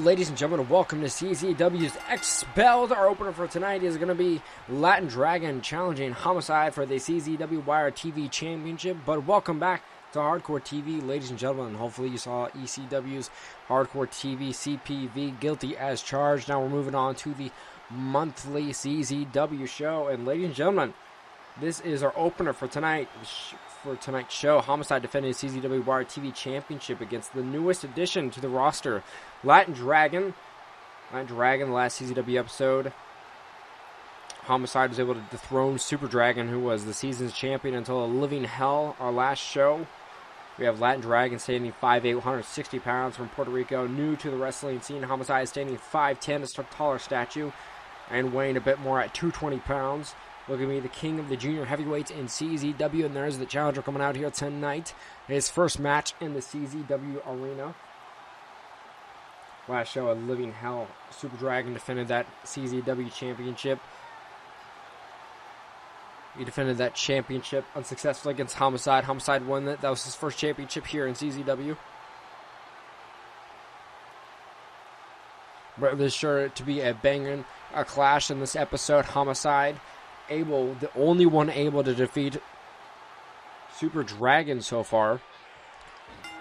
ladies and gentlemen, welcome to CZW's Expelled. Our opener for tonight is going to be Latin Dragon challenging Homicide for the CZW Wire TV Championship. But welcome back to Hardcore TV, ladies and gentlemen. Hopefully you saw ECW's Hardcore TV CPV Guilty as Charged. Now we're moving on to the monthly CZW show. And ladies and gentlemen, this is our opener for tonight. For tonight's show, Homicide defending CZW Wire TV Championship against the newest addition to the roster, Latin Dragon. The last CZW episode, Homicide was able to dethrone Super Dragon, who was the season's champion until a living hell. Our last show, we have Latin Dragon standing 5'8", 160 pounds from Puerto Rico, new to the wrestling scene. Homicide standing 5'10", a taller statue, and weighing a bit more at 220 pounds. Look at me, the king of the junior heavyweights in CZW, and there's the challenger coming out here tonight. His first match in the CZW arena. Last show, a living hell. Super Dragon defended that CZW championship. He defended that championship unsuccessfully against Homicide. Homicide won that. That was his first championship here in CZW. But there's sure to be a banging clash in this episode. Homicide the only one able to defeat Super Dragon so far.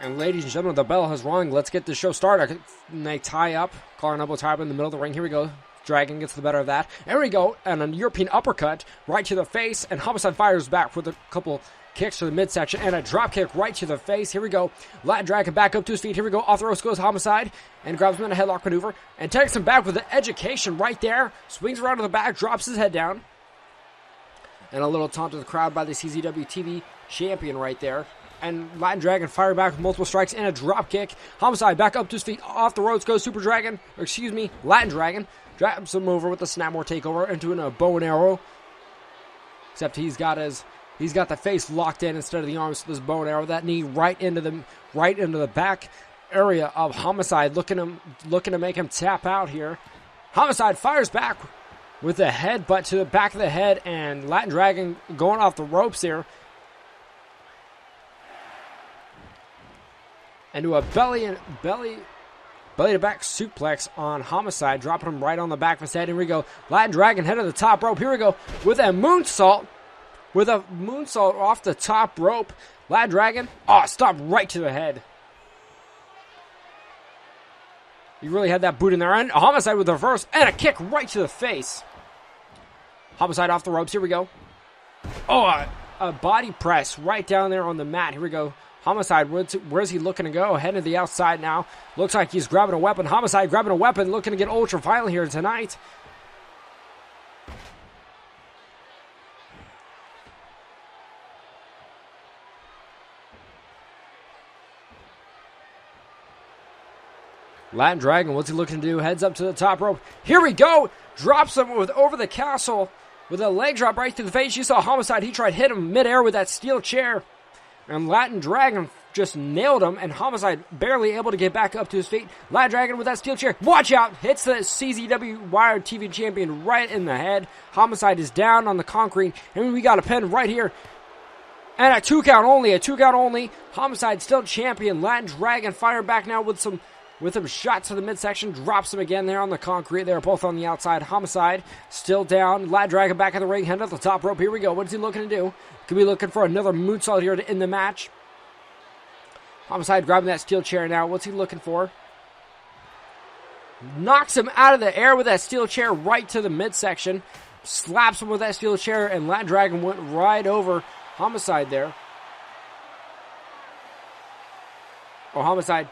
And ladies and gentlemen, the bell has rung. Let's get the show started. And they tie up, collar and elbow tie up in the middle of the ring. Here we go. Dragon gets the better of that. There we go. And a European uppercut right to the face. And Homicide fires back with a couple kicks to the midsection and a drop kick right to the face. Here we go. Latin Dragon back up to his feet. Here we go. Off the ropes goes Homicide and grabs him in a headlock maneuver and takes him back with the education right there. Swings around to the back, drops his head down. And a little taunt to the crowd by the CZW TV champion right there. And Latin Dragon fired back with multiple strikes and a drop kick. Homicide back up to his feet. Off the ropes goes Super Dragon. Or excuse me, Latin Dragon. Drops him over with the Snapmore takeover into a bow and arrow. Except he's got the face locked in instead of the arms with this bow and arrow. That knee right into the back area of Homicide, looking to make him tap out here. Homicide fires back with a headbutt to the back of the head, and Latin Dragon going off the ropes here. And to a belly to back suplex on Homicide, dropping him right on the back of his head. Here we go. Latin Dragon head to the top rope. Here we go with a moonsault. With a moonsault off the top rope. Latin Dragon, stopped right to the head. He really had that boot in there. And Homicide with the reverse and a kick right to the face. Homicide off the ropes. Here we go. A body press right down there on the mat. Here we go. Homicide, where's he looking to go? Heading to the outside now. Looks like he's grabbing a weapon. Homicide grabbing a weapon, looking to get ultra violent here tonight. Latin Dragon, what's he looking to do? Heads up to the top rope. Here we go. Drops him with over the castle with a leg drop right to the face. You saw Homicide. He tried to hit him midair with that steel chair. And Latin Dragon just nailed him. And Homicide barely able to get back up to his feet. Latin Dragon with that steel chair. Watch out. Hits the CZW Wire TV champion right in the head. Homicide is down on the concrete. And we got a pin right here. And a 2 count only. Homicide still champion. Latin Dragon fired back now with some shots to the midsection, drops him again there on the concrete. They're both on the outside. Homicide still down. Latin Dragon back in the ring, head at the top rope. Here we go. What is he looking to do? Could be looking for another moonsault here to end the match. Homicide grabbing that steel chair now. What's he looking for? Knocks him out of the air with that steel chair right to the midsection. Slaps him with that steel chair, and Latin Dragon went right over Homicide there. Homicide.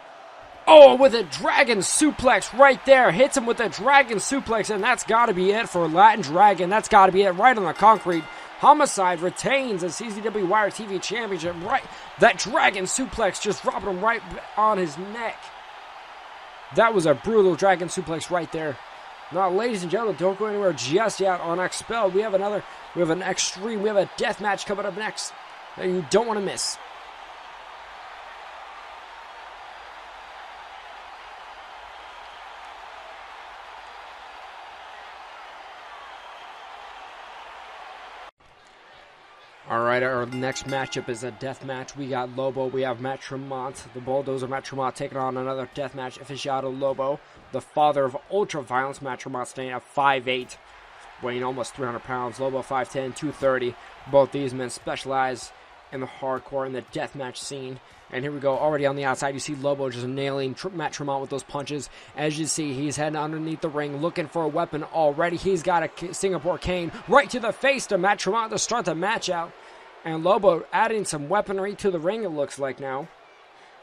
With a dragon suplex right there. Hits him with a dragon suplex, and that's got to be it for Latin Dragon. That's got to be it right on the concrete. Homicide retains the CZW Wire TV Championship. Right, that dragon suplex just dropping him right on his neck. That was a brutal dragon suplex right there. Now, ladies and gentlemen, don't go anywhere just yet on Expelled. We have an extreme, we have a death match coming up next that you don't want to miss. All right, our next matchup is a death match. We got Lobo. We have Matt Tremont, the Bulldozer Matt Tremont, taking on another death match aficionado Lobo, the father of ultra violence. Matt Tremont staying at 5'8", weighing almost 300 pounds. Lobo 5'10", 230. Both these men specialize in the hardcore and the death match scene. And here we go, already on the outside, you see Lobo just nailing Matt Tremont with those punches. As you see, he's heading underneath the ring, looking for a weapon already. He's got a Singapore cane right to the face to Matt Tremont to start the match out. And Lobo adding some weaponry to the ring, it looks like now.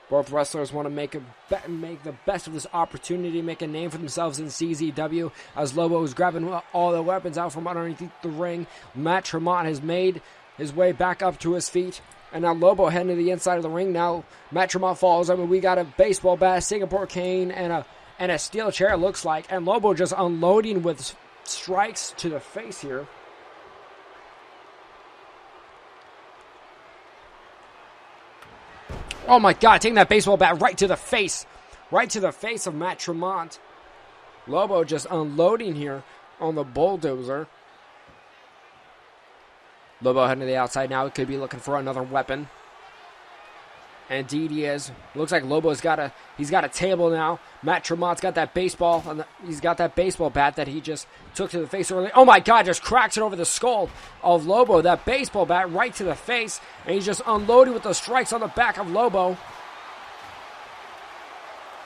Both wrestlers want to make the best of this opportunity, make a name for themselves in CZW. As Lobo is grabbing all the weapons out from underneath the ring, Matt Tremont has made his way back up to his feet. And now Lobo heading to the inside of the ring. Now Matt Tremont falls. I mean, we got a baseball bat, Singapore cane, and a steel chair, it looks like. And Lobo just unloading with strikes to the face here. Oh my God, taking that baseball bat right to the face. Right to the face of Matt Tremont. Lobo just unloading here on the Bulldozer. Lobo heading to the outside now. He could be looking for another weapon. And indeed he is. Looks like Lobo's got a table now. Matt Tremont's got that baseball. He's got that baseball bat that he just took to the face earlier. Oh my God, just cracks it over the skull of Lobo. That baseball bat right to the face. And he's just unloading with those strikes on the back of Lobo.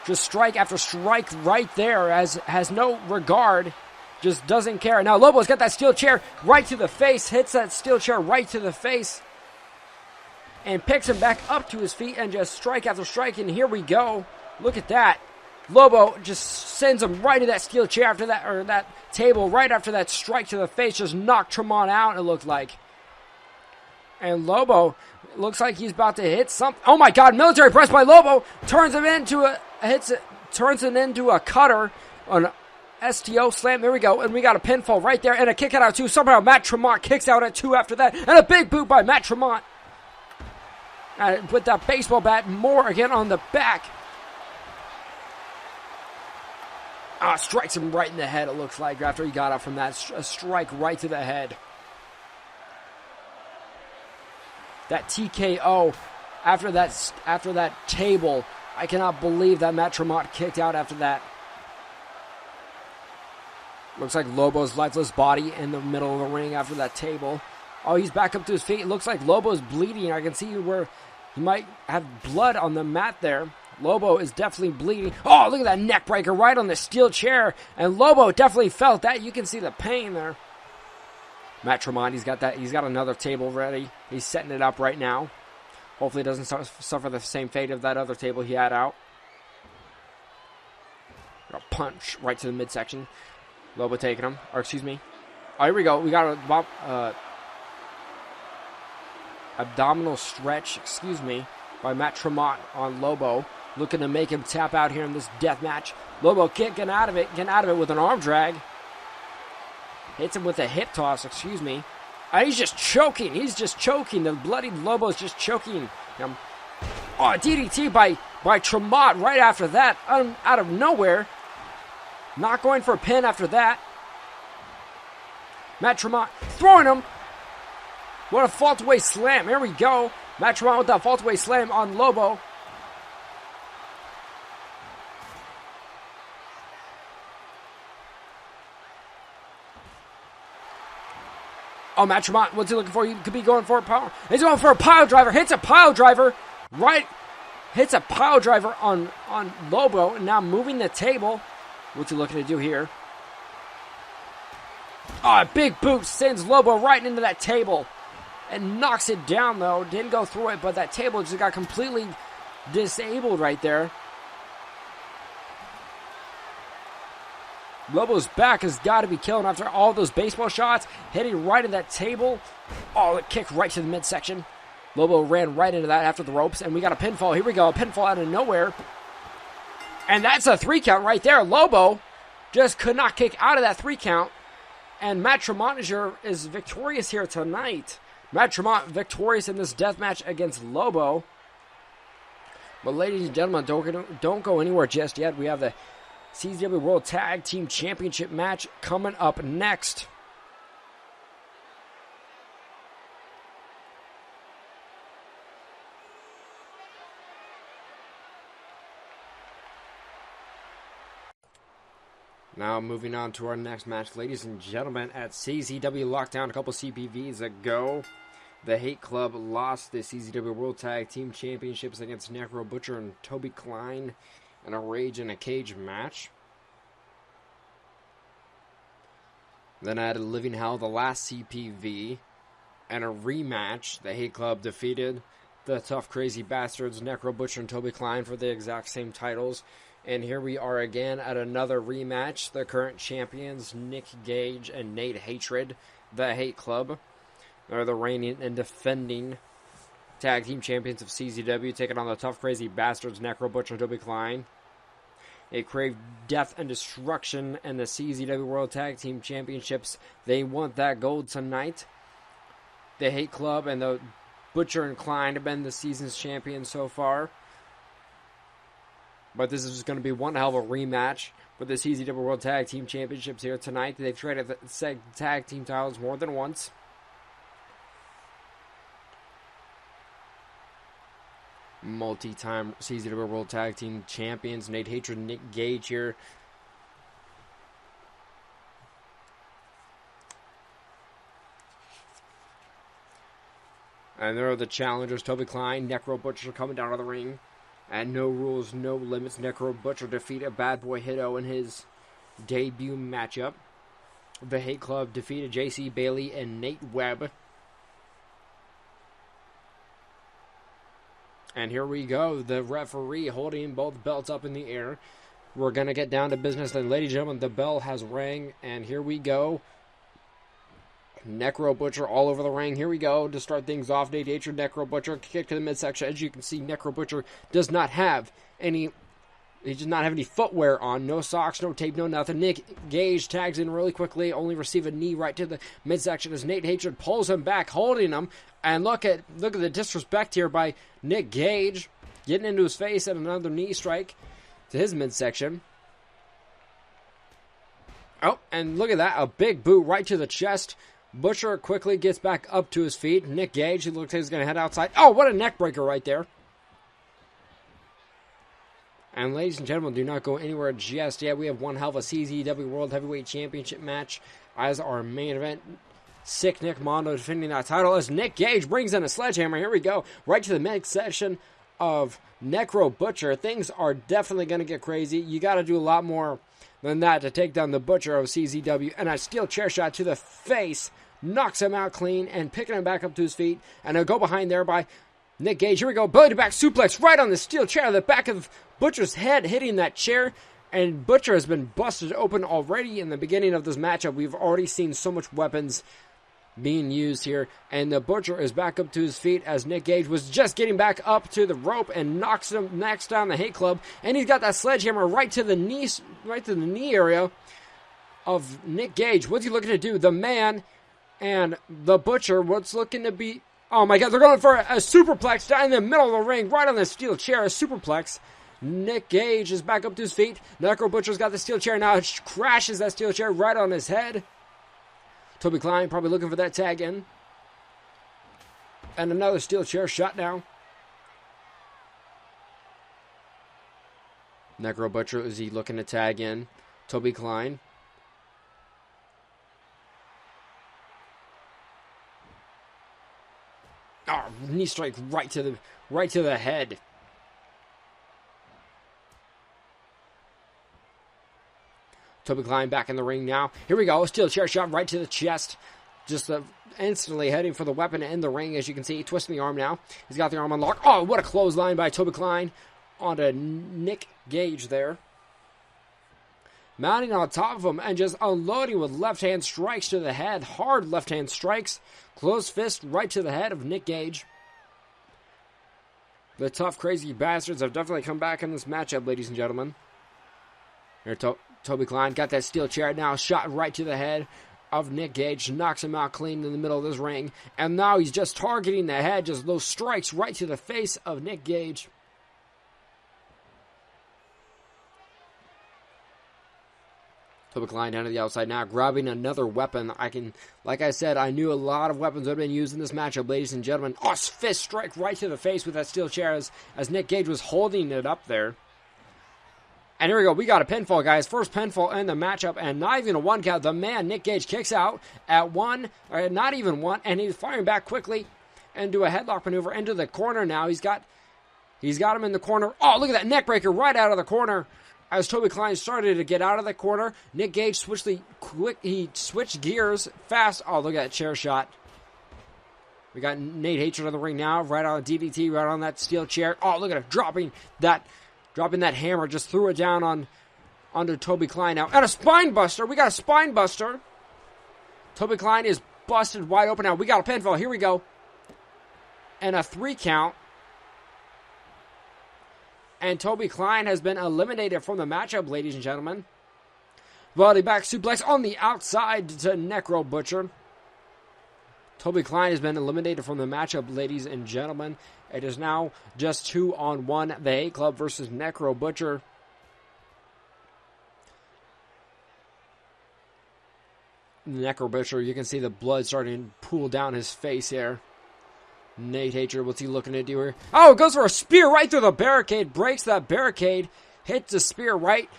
Just strike after strike right there, has no regard. Just doesn't care. Now Lobo's got that steel chair right to the face. Hits that steel chair right to the face. And picks him back up to his feet and just strike after strike. And here we go. Look at that. Lobo just sends him right to that steel chair after that, or that table, right after that strike to the face. Just knocked Tremont out, it looked like. And Lobo looks like he's about to hit something. Oh my God, military press by Lobo. Turns him into a cutter on STO slam. There we go. And we got a pinfall right there and a kick out at 2. Somehow Matt Tremont kicks out at 2 after that. And a big boot by Matt Tremont. With that baseball bat more again on the back. Strikes him right in the head, it looks like, after he got up from that. A strike right to the head. That TKO after that table. I cannot believe that Matt Tremont kicked out after that. Looks like Lobo's lifeless body in the middle of the ring after that table. Oh, he's back up to his feet. It looks like Lobo's bleeding. I can see where he might have blood on the mat there. Lobo is definitely bleeding. Oh, look at that neck breaker right on the steel chair. And Lobo definitely felt that. You can see the pain there. Matt Tremont, he's got another table ready. He's setting it up right now. Hopefully it doesn't suffer the same fate of that other table he had out. A punch right to the midsection. Lobo taking him. Or excuse me. Oh, here we go. We got a abdominal stretch, by Matt Tremont on Lobo. Looking to make him tap out here in this death match. Lobo getting out of it with an arm drag. Hits him with a hip toss, he's just choking. The bloody Lobo's just choking him. Oh, DDT by Tremont right after that, out of nowhere. Not going for a pin after that. Matt Tremont throwing him. What a fault-away slam. Here we go. Matt Tremont with that fault-away slam on Lobo. Oh, Matt Tremont, what's he looking for? He could be going for a power. He's going for a pile driver. Hits a pile driver. Hits a pile driver on Lobo. And now moving the table. What's he looking to do here? Oh, a big boot sends Lobo right into that table. And knocks it down, though. Didn't go through it, but that table just got completely disabled right there. Lobo's back has got to be killing after all those baseball shots. Hitting right in that table. Oh, it kicked right to the midsection. Lobo ran right into that after the ropes. And we got a pinfall. Here we go. A pinfall out of nowhere. And that's a 3 count right there. Lobo just could not kick out of that 3 count. And Matt Tremont is victorious here tonight. Matt Tremont victorious in this death match against Lobo. But ladies and gentlemen, don't go anywhere just yet. We have the CZW World Tag Team Championship match coming up next. Now moving on to our next match, ladies and gentlemen, at CZW Lockdown a couple CPVs ago, the Hate Club lost the CZW World Tag Team Championships against Necro Butcher and Toby Klein in a Rage in a Cage match. Then I had Living Hell, the last CPV, and a rematch. The Hate Club defeated the Tough Crazy Bastards, Necro Butcher and Toby Klein, for the exact same titles. And here we are again at another rematch. The current champions, Nick Gage and Nate Hatred, the Hate Club, are the reigning and defending tag team champions of CZW, taking on the Tough Crazy Bastards, Necro Butcher and Toby Klein. They crave death and destruction and the CZW World Tag Team Championships. They want that gold tonight. The Hate Club and the Butcher and Klein have been the season's champions so far. But this is going to be one hell of a rematch for the CZW World Tag Team Championships here tonight. They've traded the tag team titles more than once. Multi-time CZW World Tag Team Champions, Nate Hatred and Nick Gage here. And there are the challengers, Toby Klein, Necro Butcher coming down to the ring. And no rules, no limits, Necro Butcher defeated Bad Boy Hito in his debut matchup. The Hate Club defeated JC Bailey and Nate Webb. And here we go, the referee holding both belts up in the air. We're going to get down to business. And ladies and gentlemen, the bell has rang. And here we go. Necro Butcher all over the ring. Here we go to start things off. Nate Hatred, Necro Butcher, kick to the midsection. As you can see, Necro Butcher does not have any... He does not have any footwear on. No socks, no tape, no nothing. Nick Gage tags in really quickly. Only receive a knee right to the midsection as Nate Hatred pulls him back, holding him. And look at the disrespect here by Nick Gage. Getting into his face and another knee strike to his midsection. Oh, and look at that. A big boot right to the chest. Butcher quickly gets back up to his feet. Nick Gage, who looks like he's going to head outside. Oh, what a neck breaker right there. And ladies and gentlemen, do not go anywhere just yet. We have one hell of a CZW World Heavyweight Championship match as our main event. Sick Nick Mondo defending that title as Nick Gage brings in a sledgehammer. Here we go. Right to the midsection of Necro Butcher. Things are definitely going to get crazy. You got to do a lot more than that to take down the Butcher of CZW. And a steel chair shot to the face. Knocks him out clean and picking him back up to his feet. And a go behind there by Nick Gage. Here we go. Belly to back suplex right on the steel chair. The back of Butcher's head hitting that chair. And Butcher has been busted open already in the beginning of this matchup. We've already seen so much weapons being used here. And the Butcher is back up to his feet as Nick Gage was just getting back up to the rope and knocks down the Hate Club. And he's got that sledgehammer right to the knee area of Nick Gage. What's he looking to do? The man and the Butcher, what's looking to be... Oh my God, they're going for a superplex down in the middle of the ring, right on the steel chair, a superplex. Nick Gage is back up to his feet. Necro Butcher's got the steel chair now. It crashes that steel chair right on his head. Toby Klein probably looking for that tag in. And another steel chair shot now. Necro Butcher, is he looking to tag in? Toby Klein. Oh, knee strike right to the head. Toby Klein back in the ring now. Here we go. Steel chair shot right to the chest. Just instantly heading for the weapon in the ring. As you can see, twisting the arm now. He's got the arm unlocked. Oh, what a clothesline by Toby Klein onto Nick Gage there. Mounting on top of him and just unloading with left-hand strikes to the head. Hard left-hand strikes. Close fist right to the head of Nick Gage. The Tough Crazy Bastards have definitely come back in this matchup, ladies and gentlemen. Here, Toby Klein got that steel chair now. Shot right to the head of Nick Gage. Knocks him out clean in the middle of this ring. And now he's just targeting the head. Just those strikes right to the face of Nick Gage. Toby Klein down to the outside now, grabbing another weapon. Like I said, I knew a lot of weapons would have been used in this matchup, ladies and gentlemen. Oh, fist strike right to the face with that steel chair as Nick Gage was holding it up there. And here we go. We got a pinfall, guys. First pinfall in the matchup, and not even a 1 count. The man, Nick Gage, kicks out at 1, or not even 1, and he's firing back quickly into a headlock maneuver into the corner now. He's got him in the corner. Oh, look at that neck breaker right out of the corner. As Toby Klein started to get out of the corner, Nick Gage switched gears fast. Oh, look at that chair shot. We got Nate Hatred in the ring now, right on DDT, right on that steel chair. Oh, look at it, dropping that hammer, just threw it down onto Toby Klein now. And a spine buster. We got a spine buster. Toby Klein is busted wide open now. We got a pinfall. Here we go. And a 3 count. And Toby Klein has been eliminated from the matchup, ladies and gentlemen. Body back suplex on the outside to Necro Butcher. Toby Klein has been eliminated from the matchup, ladies and gentlemen. It is now just 2-on-1. The Hate Club versus Necro Butcher. Necro Butcher, you can see the blood starting to pool down his face here. Nate Hatred, what's he looking to do here? Oh, it goes for a spear right through the barricade. Breaks that barricade. Hits the spear right.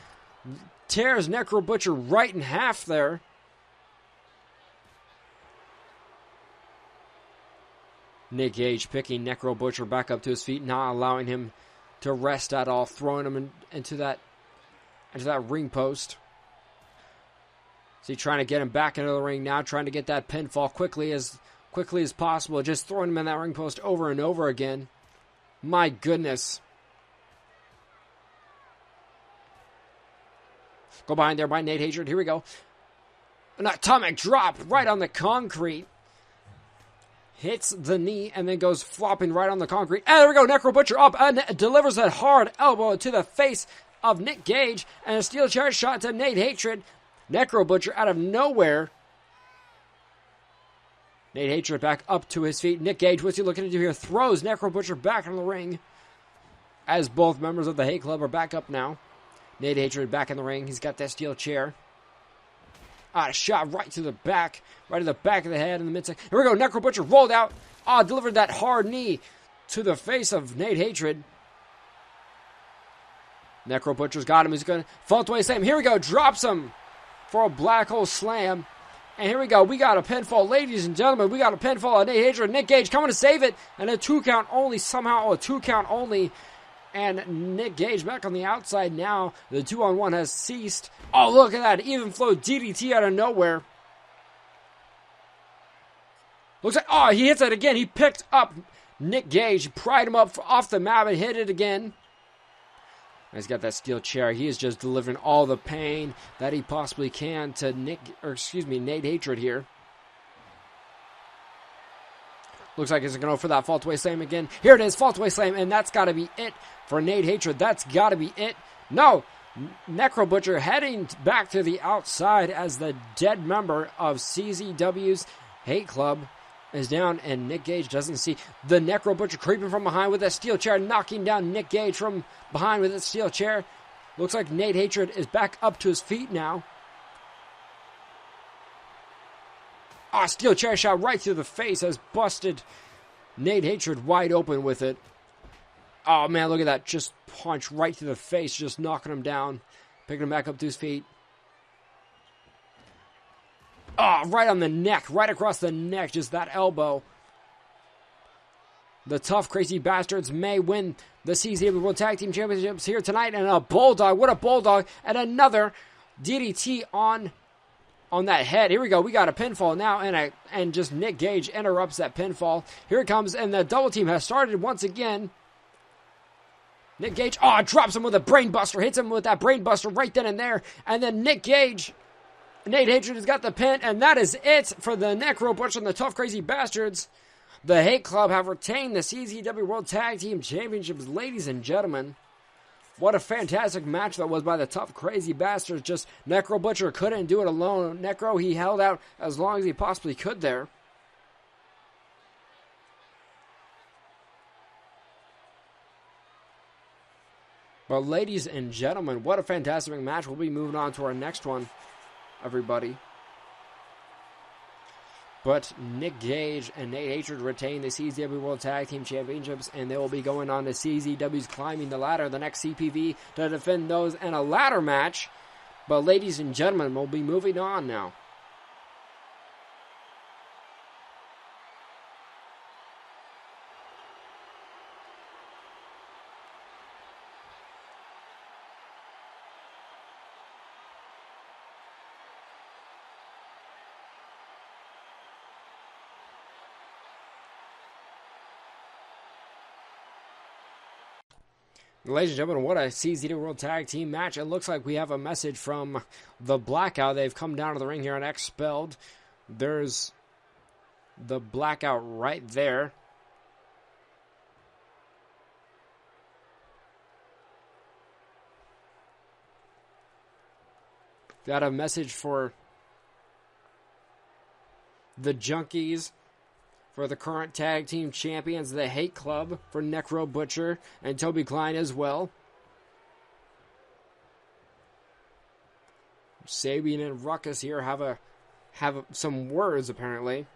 Tears Necro Butcher right in half there. Nick Gage picking Necro Butcher back up to his feet, not allowing him to rest at all, throwing him into that ring post. So he's trying to get him back into the ring now, trying to get that pinfall quickly as possible, just throwing him in that ring post over and over again. My goodness. Go behind there by Nate Hatred. Here we go. An atomic drop right on the concrete. Hits the knee and then goes flopping right on the concrete. And there we go. Necro Butcher up and delivers a hard elbow to the face of Nick Gage. And a steel chair shot to Nate Hatred. Necro Butcher out of nowhere. Nate Hatred back up to his feet. Nick Gage, what's he looking to do here? Throws Necro Butcher back in the ring. As both members of the Hate Club are back up now. Nate Hatred back in the ring. He's got that steel chair. A shot right to the back. Right to the back of the head in the midsection. Here we go. Necro Butcher rolled out. Delivered that hard knee to the face of Nate Hatred. Necro Butcher's got him. He's going to fall away slam. Here we go. Drops him for a black hole slam. And here we go. We got a pinfall. Ladies and gentlemen, we got a pinfall on Nate Hatred. Nick Gage coming to save it. And a 2 count only. Somehow a 2 count only. And Nick Gage back on the outside now. The 2-on-1 has ceased. Oh, look at that. Even flow DDT out of nowhere. Looks like, he hits it again. He picked up Nick Gage, pried him up off the mat and hit it again. He's got that steel chair. He is just delivering all the pain that he possibly can to Nate Hatred here. Looks like he's going to go for that faultaway slam again. Here it is, faultaway slam, and that's got to be it for Nate Hatred. That's got to be it. No, Necro Butcher heading back to the outside as the dead member of CZW's Hate Club is down, and Nick Gage doesn't see the Necro Butcher creeping from behind with that steel chair, knocking down Nick Gage from behind with that steel chair. Looks like Nate Hatred is back up to his feet now. Steel chair shot right through the face has busted Nate Hatred wide open with it. Oh, man, look at that. Just punch right through the face, just knocking him down. Picking him back up to his feet. Right on the neck, right across the neck, just that elbow. The Tough Crazy Bastards may win the CZW World Tag Team Championships here tonight. And a bulldog, what a bulldog. And another DDT on that head. Here we go. We got a pinfall now, and just Nick Gage interrupts that pinfall. Here it comes, and the double team has started once again. Nick Gage, drops him with a brain buster, hits him with that brain buster right then and there. And then Nick Gage, Nate Hatred has got the pin, and that is it for the Necro Butcher and the Tough Crazy Bastards. The Hate Club have retained the CZW World Tag Team Championships, ladies and gentlemen. What a fantastic match that was by the Tough Crazy Bastards. Just Necro Butcher couldn't do it alone. Necro, he held out as long as he possibly could there. But ladies and gentlemen, what a fantastic match. We'll be moving on to our next one, everybody. But Nick Gage and Nate Hatred retain the CZW World Tag Team Championships, and they will be going on to CZW's Climbing the Ladder, the next CPV, to defend those in a ladder match. But ladies and gentlemen, we'll be moving on now. Ladies and gentlemen, what a CZW World Tag Team match. It looks like we have a message from the Blackout. They've come down to the ring here on Expelled. There's the Blackout right there. Got a message for the Junkies, for the current tag team champions, the Hate Club, for Necro Butcher and Toby Klein as well. Sabian and Ruckus here have some words apparently.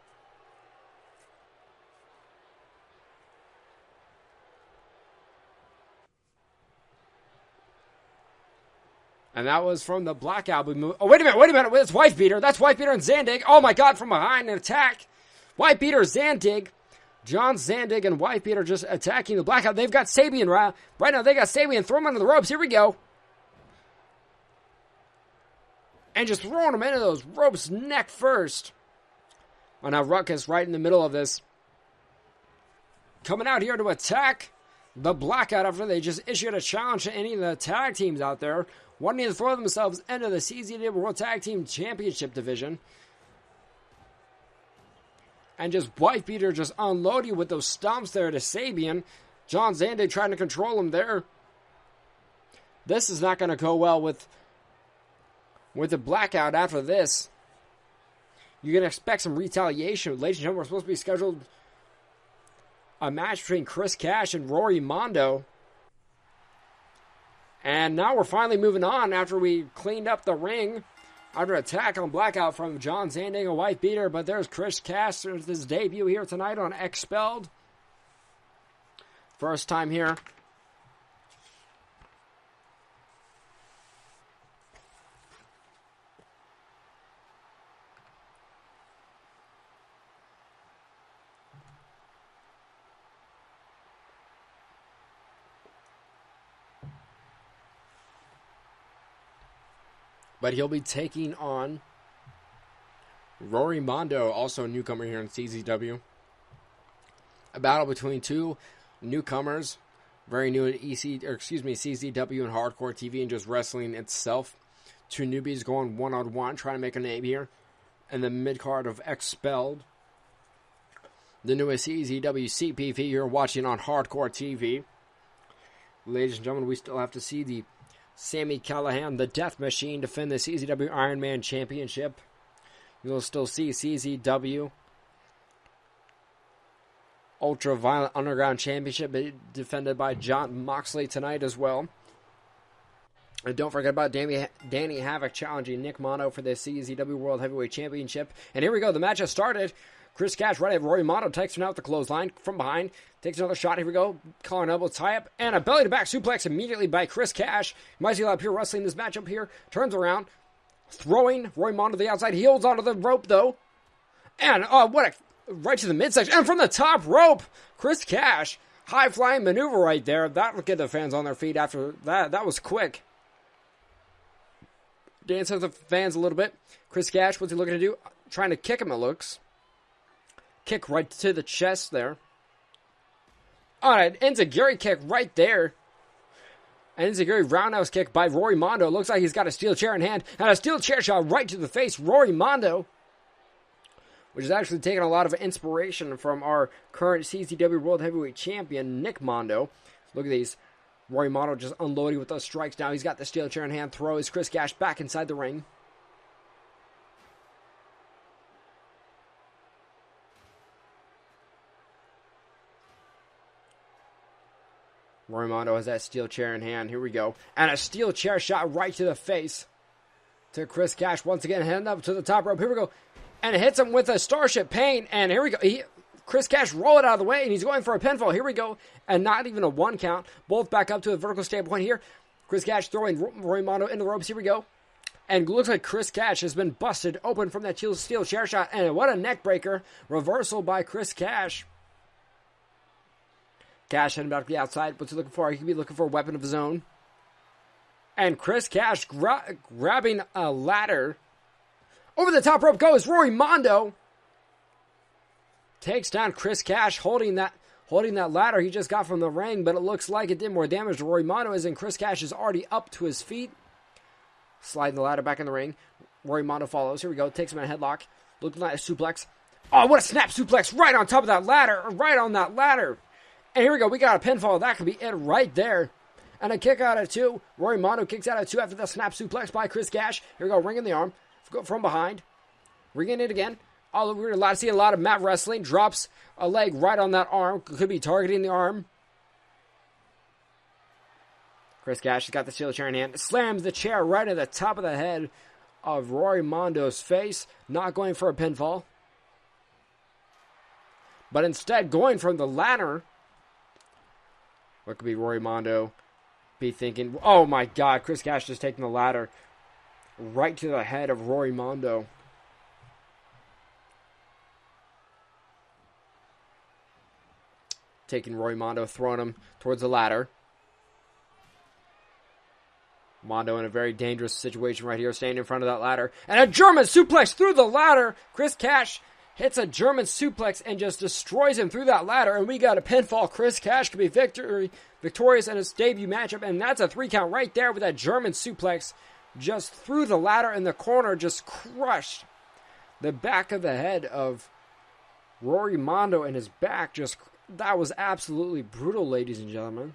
And that was from the Blackout. Oh, wait a minute. It's Wife Beater. That's Wife Beater and Zandig. Oh my God, from behind, an attack. Wife Beater, Zandig. John Zandig and Wife Beater just attacking the Blackout. They've got Sabian right now. They got Sabian. Throw him under the ropes. Here we go. And just throwing him into those ropes neck first. Oh, now Ruckus right in the middle of this. Coming out here to attack the Blackout after they just issued a challenge to any of the tag teams out there, wanting to throw themselves into the CZW World Tag Team Championship division. And just Wife Beater just unloading with those stomps there to Sabian. John Zandig trying to control him there. This is not going to go well with the Blackout after this. You're going to expect some retaliation. Ladies and gentlemen, we're supposed to be scheduled a match between Chris Cash and Rory Mondo. And now we're finally moving on after we cleaned up the ring. Under attack on Blackout from John Zandig and Wife Beater, but there's Chris Cash. There's his debut here tonight on Expelled. First time here. But he'll be taking on Rory Mondo, also a newcomer here in CZW. A battle between two newcomers, very new at CZW and Hardcore TV and just wrestling itself. Two newbies going one-on-one, trying to make a name here. And the mid-card of Expelled. The newest CZW CPV you're watching on Hardcore TV. Ladies and gentlemen, we still have to see the Sami Callihan, the Death Machine, defend the CZW Iron Man Championship. You'll still see CZW Ultra Violent Underground Championship defended by John Moxley tonight as well. And don't forget about Danny Havoc challenging Nick Mono for the CZW World Heavyweight Championship. And here we go. The match has started. Chris Cash right at Rory Mono takes him out with the clothesline from behind. Takes another shot. Here we go. Collar elbow tie up. And a belly-to-back suplex immediately by Chris Cash. You might see a lot of pure wrestling in this matchup here. Turns around. Throwing Rory Mono to the outside. He holds onto the rope, though. And, right to the midsection. And from the top rope, Chris Cash. High-flying maneuver right there. That'll get the fans on their feet after that. That was quick. Dance with the fans a little bit. Chris Cash, what's he looking to do? Trying to kick him, it looks. Kick right to the chest there. Alright, enziguri kick right there. An enziguri roundhouse kick by Rory Mondo. Looks like he's got a steel chair in hand. And a steel chair shot right to the face. Rory Mondo. Which is actually taking a lot of inspiration from our current CZW World Heavyweight Champion, Nick Mondo. Look at these. Rory Mondo just unloading with those strikes now. He's got the steel chair in hand. Throws Chris Cash back inside the ring. Rory Mondo has that steel chair in hand. Here we go. And a steel chair shot right to the face. To Chris Cash once again. Heading up to the top rope. Here we go. And it hits him with a Starship Pain. And here we go. Chris Cash roll it out of the way, and he's going for a pinfall. Here we go. And not even a 1 count. Both back up to a vertical standpoint here. Chris Cash throwing Rory Mondo into the ropes. Here we go. And looks like Chris Cash has been busted open from that steel chair shot. And what a neck breaker. Reversal by Chris Cash. Cash heading back to the outside. What's he looking for? He could be looking for a weapon of his own. And Chris Cash grabbing a ladder. Over the top rope goes Rory Mondo. Takes down Chris Cash holding that ladder he just got from the ring, but it looks like it did more damage to Rory Mondo as in Chris Cash is already up to his feet. Sliding the ladder back in the ring. Rory Mondo follows. Here we go. Takes him in a headlock. Looking like a suplex. Oh, what a snap suplex right on top of that ladder. Right on that ladder. And here we go. We got a pinfall. That could be it right there. And a kick out of 2. Rory Mondo kicks out of 2 after the snap suplex by Chris Cash. Here we go. Ring in the arm. From behind. Ringing it again. Oh, we're allowed to see a lot of mat wrestling. Drops a leg right on that arm. Could be targeting the arm. Chris Cash has got the steel chair in hand. Slams the chair right at the top of the head of Rory Mondo's face. Not going for a pinfall. But instead going from the ladder. What could be Rory Mondo be thinking? Oh my God, Chris Cash just taking the ladder right to the head of Rory Mondo. Taking Rory Mondo, throwing him towards the ladder. Mondo in a very dangerous situation right here, standing in front of that ladder. And a German suplex through the ladder. Chris Cash hits a German suplex and just destroys him through that ladder. And we got a pinfall. Chris Cash could be victorious in his debut matchup. And that's a 3 count right there with that German suplex just through the ladder in the corner. Just crushed the back of the head of Rory Mondo, and his back just... That was absolutely brutal, ladies and gentlemen.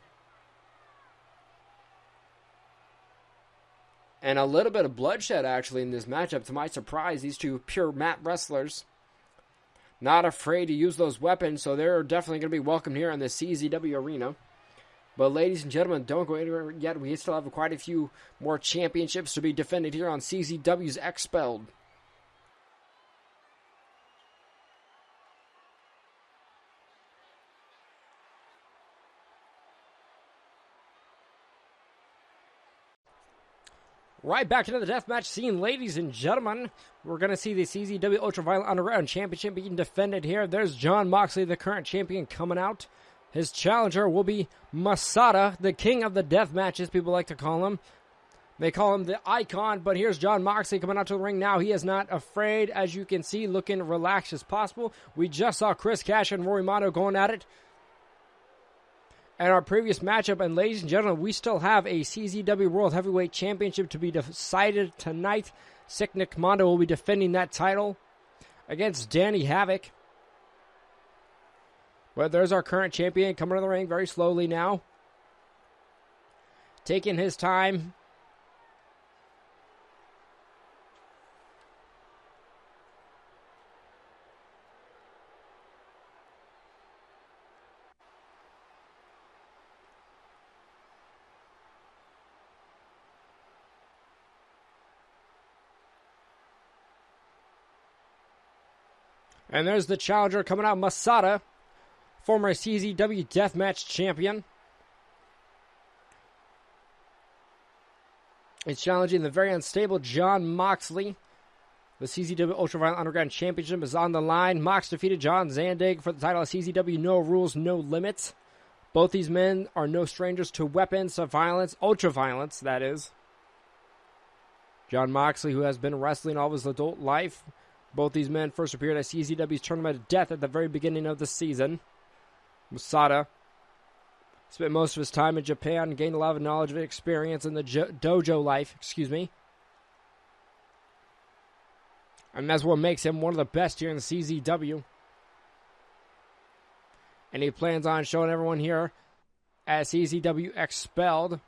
And a little bit of bloodshed, actually, in this matchup. To my surprise, these two pure mat wrestlers not afraid to use those weapons, so they're definitely going to be welcome here in the CZW arena. But ladies and gentlemen, don't go anywhere yet. We still have quite a few more championships to be defended here on CZW's Expelled. Right back into the deathmatch scene, ladies and gentlemen. We're going to see the CZW Ultraviolet Underground Championship being defended here. There's Jon Moxley, the current champion, coming out. His challenger will be Masada, the king of the deathmatch, as people like to call him. They call him the Icon, but here's Jon Moxley coming out to the ring now. He is not afraid, as you can see, looking relaxed as possible. We just saw Chris Cash and Rory Mondo going at it. And our previous matchup, and ladies and gentlemen, we still have a CZW World Heavyweight Championship to be decided tonight. Sick Nick Mondo will be defending that title against Danny Havoc. But there's our current champion coming to the ring very slowly now. Taking his time. And there's the challenger coming out, Masada, former CZW Deathmatch champion. He's challenging the very unstable Jon Moxley. The CZW Ultraviolet Underground Championship is on the line. Mox defeated John Zandig for the title of CZW No Rules, No Limits. Both these men are no strangers to weapons of violence, ultra-violence, that is. Jon Moxley, who has been wrestling all of his adult life. Both these men first appeared at CZW's Tournament of Death at the very beginning of the season. Masada spent most of his time in Japan and gained a lot of knowledge and experience in the dojo life, And that's what makes him one of the best here in the CZW. And he plans on showing everyone here at CZW Expelled.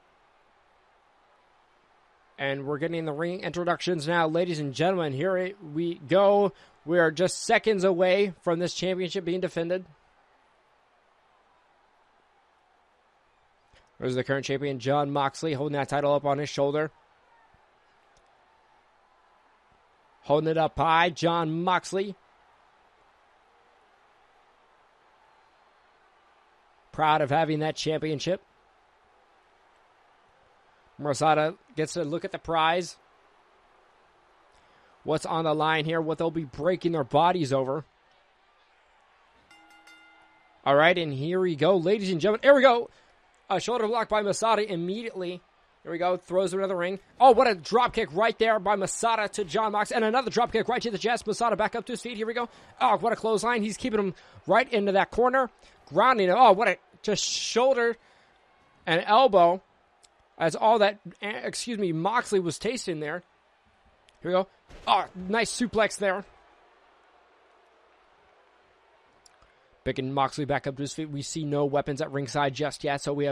And we're getting the ring introductions now, ladies and gentlemen. Here we go. We are just seconds away from this championship being defended. There's the current champion, Jon Moxley, holding that title up on his shoulder. Holding it up high, Jon Moxley. Proud of having that championship. Masada gets to look at the prize. What's on the line here, what they'll be breaking their bodies over. All right, and here we go, ladies and gentlemen. Here we go. A shoulder block by Masada immediately. Here we go, throws him into the ring. Oh, what a drop kick right there by Masada to Jon Moxley. And another drop kick right to the chest. Masada back up to his feet. Here we go. Oh, what a clothesline. He's keeping him right into that corner. Grounding him. Oh, what a just shoulder and elbow. As all that, Moxley was tasting there. Here we go. Oh, nice suplex there. Picking Moxley back up to his feet. We see no weapons at ringside just yet, so we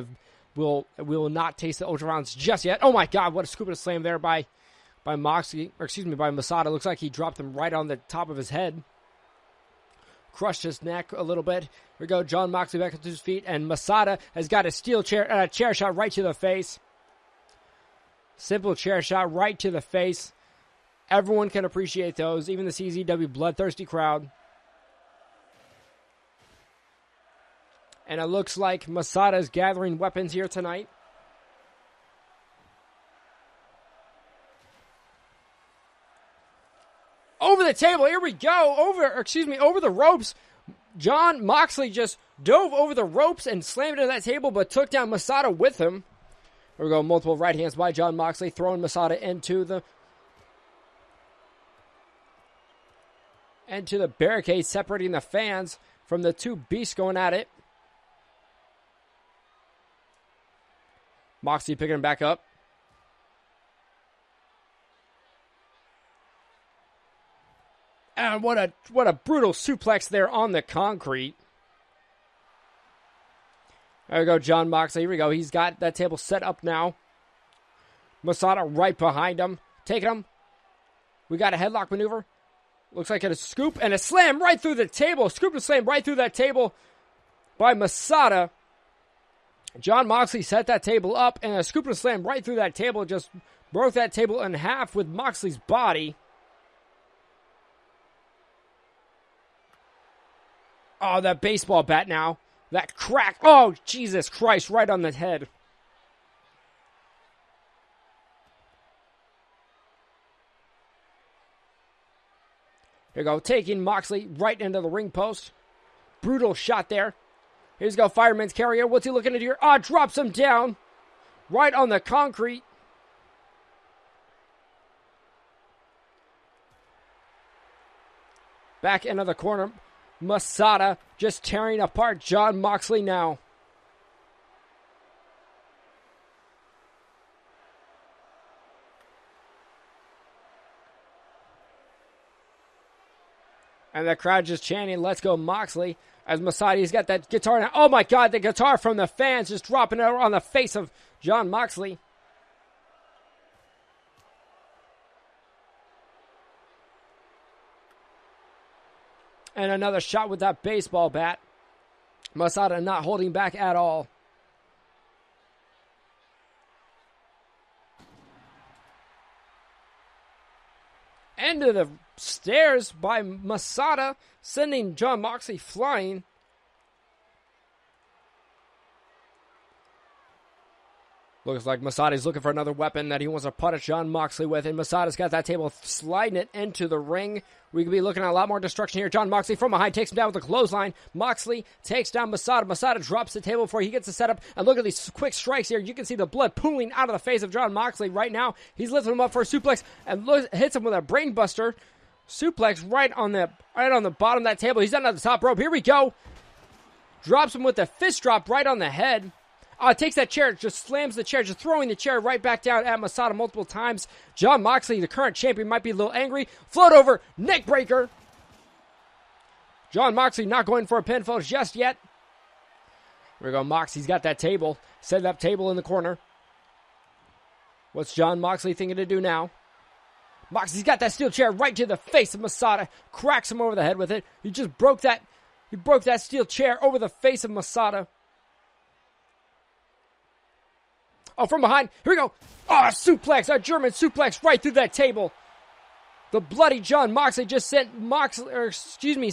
will not taste the ultrarounds just yet. Oh my God, what a scoop and a slam there by Moxley, by Masada. Looks like he dropped him right on the top of his head. Crushed his neck a little bit. Here we go, Jon Moxley back up to his feet, and Masada has got a chair shot right to the face. Simple chair shot right to the face. Everyone can appreciate those, even the CZW bloodthirsty crowd. And it looks like Masada is gathering weapons here tonight. Over the table, here we go. Over the ropes. Jon Moxley just dove over the ropes and slammed into that table, but took down Masada with him. Here we go, multiple right hands by Jon Moxley, throwing Masada into the barricade, separating the fans from the two beasts going at it. Moxley picking him back up. And what a brutal suplex there on the concrete. There we go, Jon Moxley. Here we go. He's got that table set up now. Masada right behind him. Taking him. We got a headlock maneuver. Looks like a scoop and a slam right through the table. Scoop and slam right through that table by Masada. Jon Moxley set that table up, and a scoop and slam right through that table. Just broke that table in half with Moxley's body. Oh, that baseball bat now. That crack. Oh, Jesus Christ, right on the head. Here we go, taking Moxley right into the ring post. Brutal shot there. Here's go, fireman's carrier. What's he looking to do here? Ah, drops him down. Right on the concrete. Back into the corner. Masada just tearing apart Jon Moxley now. And the crowd just chanting, "Let's go Moxley," as Masada's got that guitar now. Oh my God, the guitar from the fans just dropping it on the face of Jon Moxley. And another shot with that baseball bat. Masada not holding back at all. End of the stairs by Masada, sending Jon Moxley flying. Looks like Masada's looking for another weapon that he wants to punish Jon Moxley with, and Masada's got that table sliding it into the ring. We could be looking at a lot more destruction here. Jon Moxley from behind takes him down with a clothesline. Moxley takes down Masada. Masada drops the table before he gets the setup. And look at these quick strikes here. You can see the blood pooling out of the face of Jon Moxley right now. He's lifting him up for a suplex and hits him with a brainbuster suplex right on the bottom of that table. He's down at the top rope. Here we go. Drops him with a fist drop right on the head. Takes that chair, just slams the chair, just throwing the chair right back down at Masada multiple times. Jon Moxley, the current champion, might be a little angry. Float over, neck breaker. Jon Moxley not going for a pinfall just yet. Here we go, Moxley's got that table. Set up table in the corner. What's Jon Moxley thinking to do now? Moxley's got that steel chair right to the face of Masada. Cracks him over the head with it. He just broke that steel chair over the face of Masada. Oh, from behind. Here we go. Oh, suplex. A German suplex right through that table. The bloody Jon Moxley just sent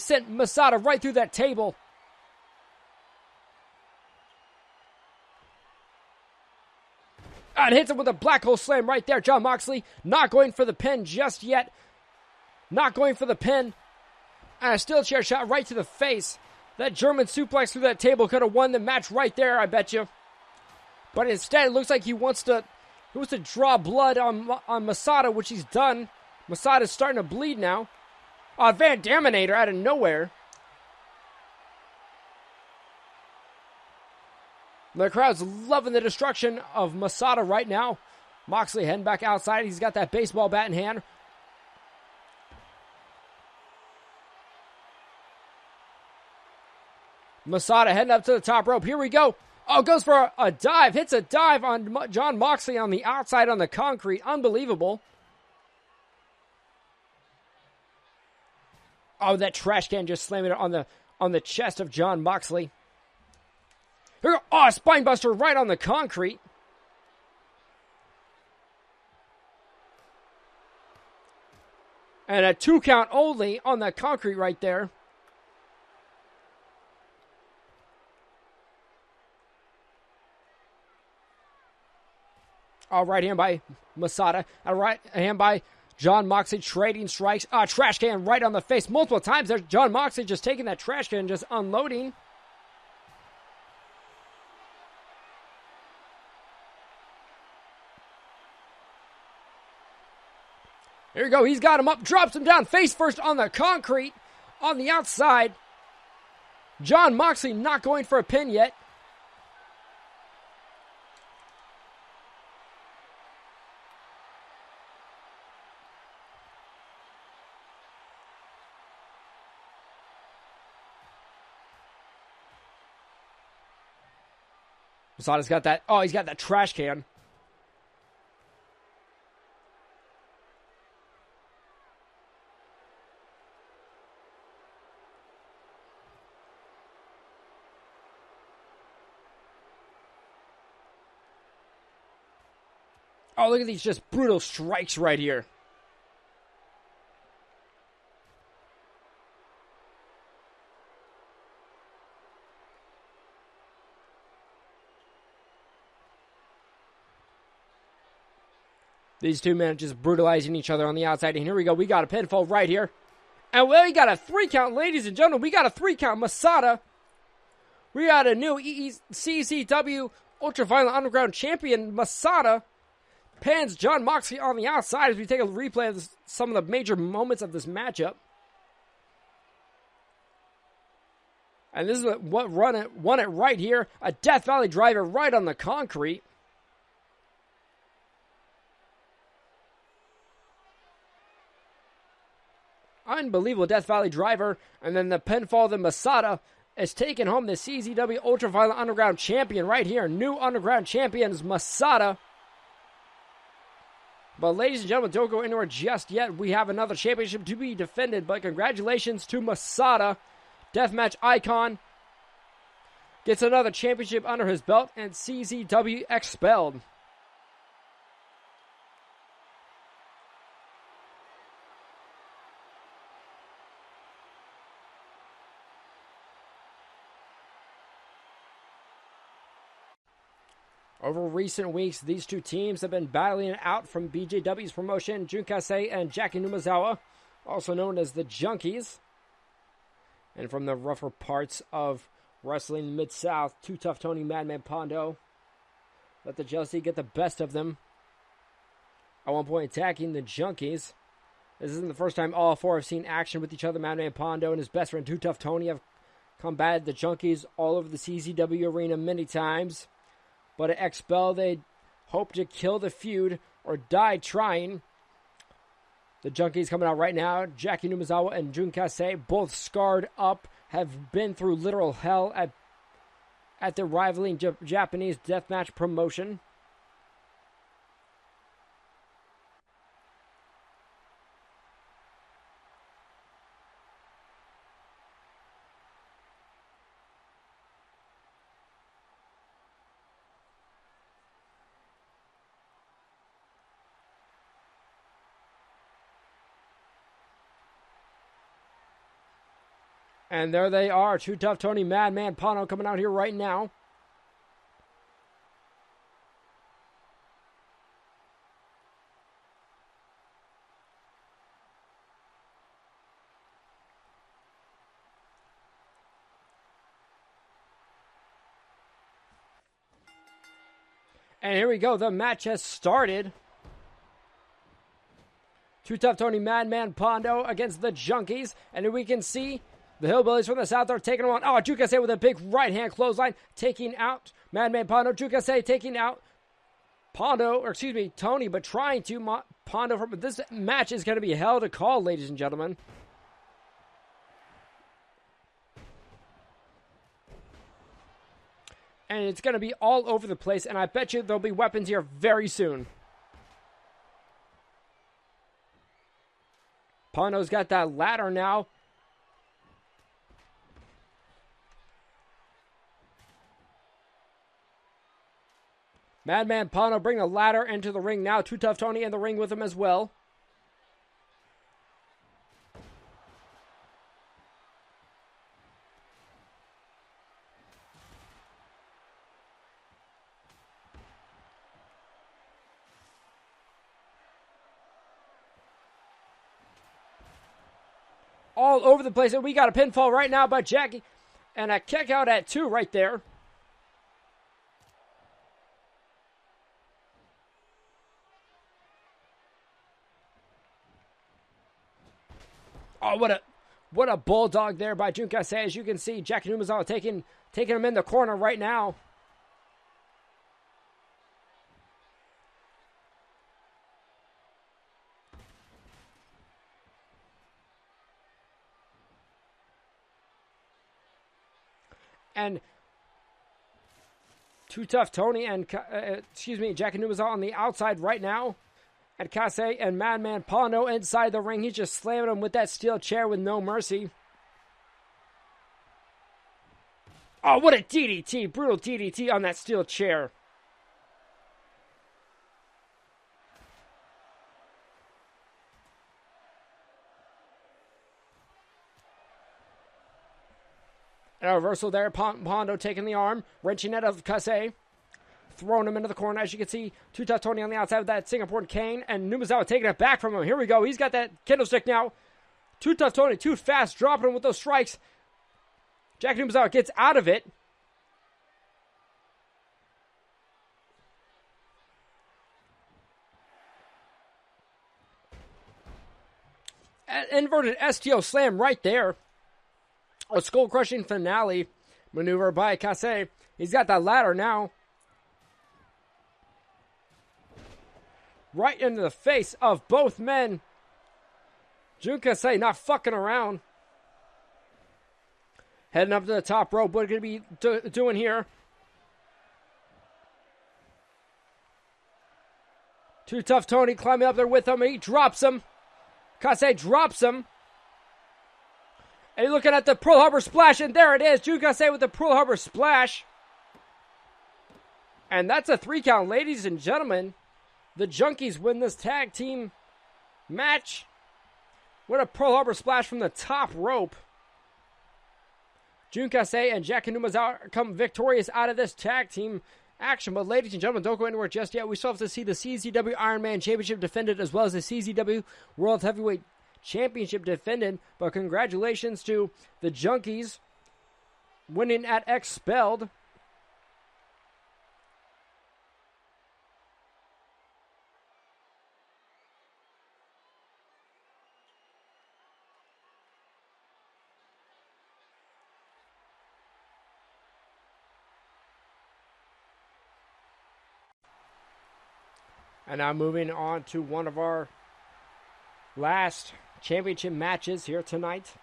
sent Masada right through that table. And hits him with a black hole slam right there. Jon Moxley not going for the pin just yet. Not going for the pin. And a steel chair shot right to the face. That German suplex through that table could have won the match right there, I bet you. But instead, it looks like he wants to draw blood on Masada, which he's done. Masada's starting to bleed now. Van Daminator out of nowhere. The crowd's loving the destruction of Masada right now. Moxley heading back outside. He's got that baseball bat in hand. Masada heading up to the top rope. Here we go. Oh, goes for a dive. Hits a dive on Jon Moxley on the outside on the concrete. Unbelievable. Oh, that trash can just slamming it on the chest of Jon Moxley. Here we go. Oh, a spine buster right on the concrete. And a 2 count only on the concrete right there. All right hand by Masada. All right hand by Jon Moxley trading strikes. Trash can right on the face multiple times. There's Jon Moxley just taking that trash can and just unloading. Here we go. He's got him up. Drops him down face first on the concrete on the outside. Jon Moxley not going for a pin yet. Masada's got that. Oh, he's got that trash can. Oh, look at these just brutal strikes right here. These two men just brutalizing each other on the outside. And here we go. We got a pinfall right here. And we got a 3 count, ladies and gentlemen. We got a 3 count. Masada. We got a new CZW Ultraviolet Underground Champion. Masada pans Jon Moxley on the outside as we take a replay of some of the major moments of this matchup. And this is what won it right here. A Death Valley driver right on the concrete. Unbelievable Death Valley driver. And then the pinfall, the Masada is taking home the CZW Ultraviolet Underground Champion right here. New Underground Champions, Masada. But ladies and gentlemen, don't go anywhere just yet. We have another championship to be defended. But congratulations to Masada. Deathmatch icon. Gets another championship under his belt. And CZW expelled. Over recent weeks, these two teams have been battling it out from BJW's promotion, JUNKIES and Jackie Numazawa, also known as the Junkies. And from the rougher parts of wrestling Mid-South, Too Tough Tony, Madman Pondo, let the jealousy get the best of them. At one point attacking the Junkies. This isn't the first time all four have seen action with each other. Madman Pondo and his best friend Too Tough Tony have combated the Junkies all over the CZW arena many times. But at Expel, they hope to kill the feud or die trying. The Junkies coming out right now. Jackie Numazawa and JUNKIES, both scarred up, have been through literal hell at the rivaling Japanese deathmatch promotion. And there they are. Too Tough Tony, Madman Pondo coming out here right now. And here we go. The match has started. Too Tough Tony, Madman Pondo against the Junkies. And here we can see the Hillbillies from the South are taking them on. Oh, Jukase with a big right-hand clothesline, taking out Madman Pondo. Jukase taking out Tony, but trying to Pondo. But this match is going to be hell to call, ladies and gentlemen. And it's going to be all over the place, and I bet you there'll be weapons here very soon. Pondo's got that ladder now. Madman Pondo bring the ladder into the ring now. Too Tough Tony in the ring with him as well. All over the place, and we got a pinfall right now by Jackie, and a kick out at 2 right there. Oh, what a bulldog there by Junkase. As you can see, Jackie Numazawa taking him in the corner right now. And Too Tough Tony and Jackie Numazawa on the outside right now. And Kase and Madman Pondo inside the ring. He's just slamming him with that steel chair with no mercy. Oh, what a DDT. Brutal DDT on that steel chair. And a reversal there. Pondo taking the arm. Wrenching it of Kase. Throwing him into the corner. As you can see, Too Tough Tony on the outside with that Singapore cane. And Numazawa taking it back from him. Here we go. He's got that kendo stick now. Too Tough Tony, too fast, dropping him with those strikes. Jackie Numazawa gets out of it. An inverted STO slam right there. A skull-crushing finale maneuver by Kase. He's got that ladder now. Right into the face of both men. Junkase not fucking around. Heading up to the top rope. What are going to be doing here? Too Tough Tony climbing up there with him. He drops him. Kase drops him. And you're looking at the Pearl Harbor Splash. And there it is. Junkase with the Pearl Harbor Splash. And that's a 3 count, ladies and gentlemen. The Junkies win this tag team match. What a Pearl Harbor Splash from the top rope. Junkase and Jackie Numazawa come victorious out of this tag team action. But ladies and gentlemen, don't go anywhere just yet. We still have to see the CZW Iron Man Championship defended, as well as the CZW World Heavyweight Championship defended. But congratulations to the Junkies winning at Expelled. And now moving on to one of our last championship matches here tonight.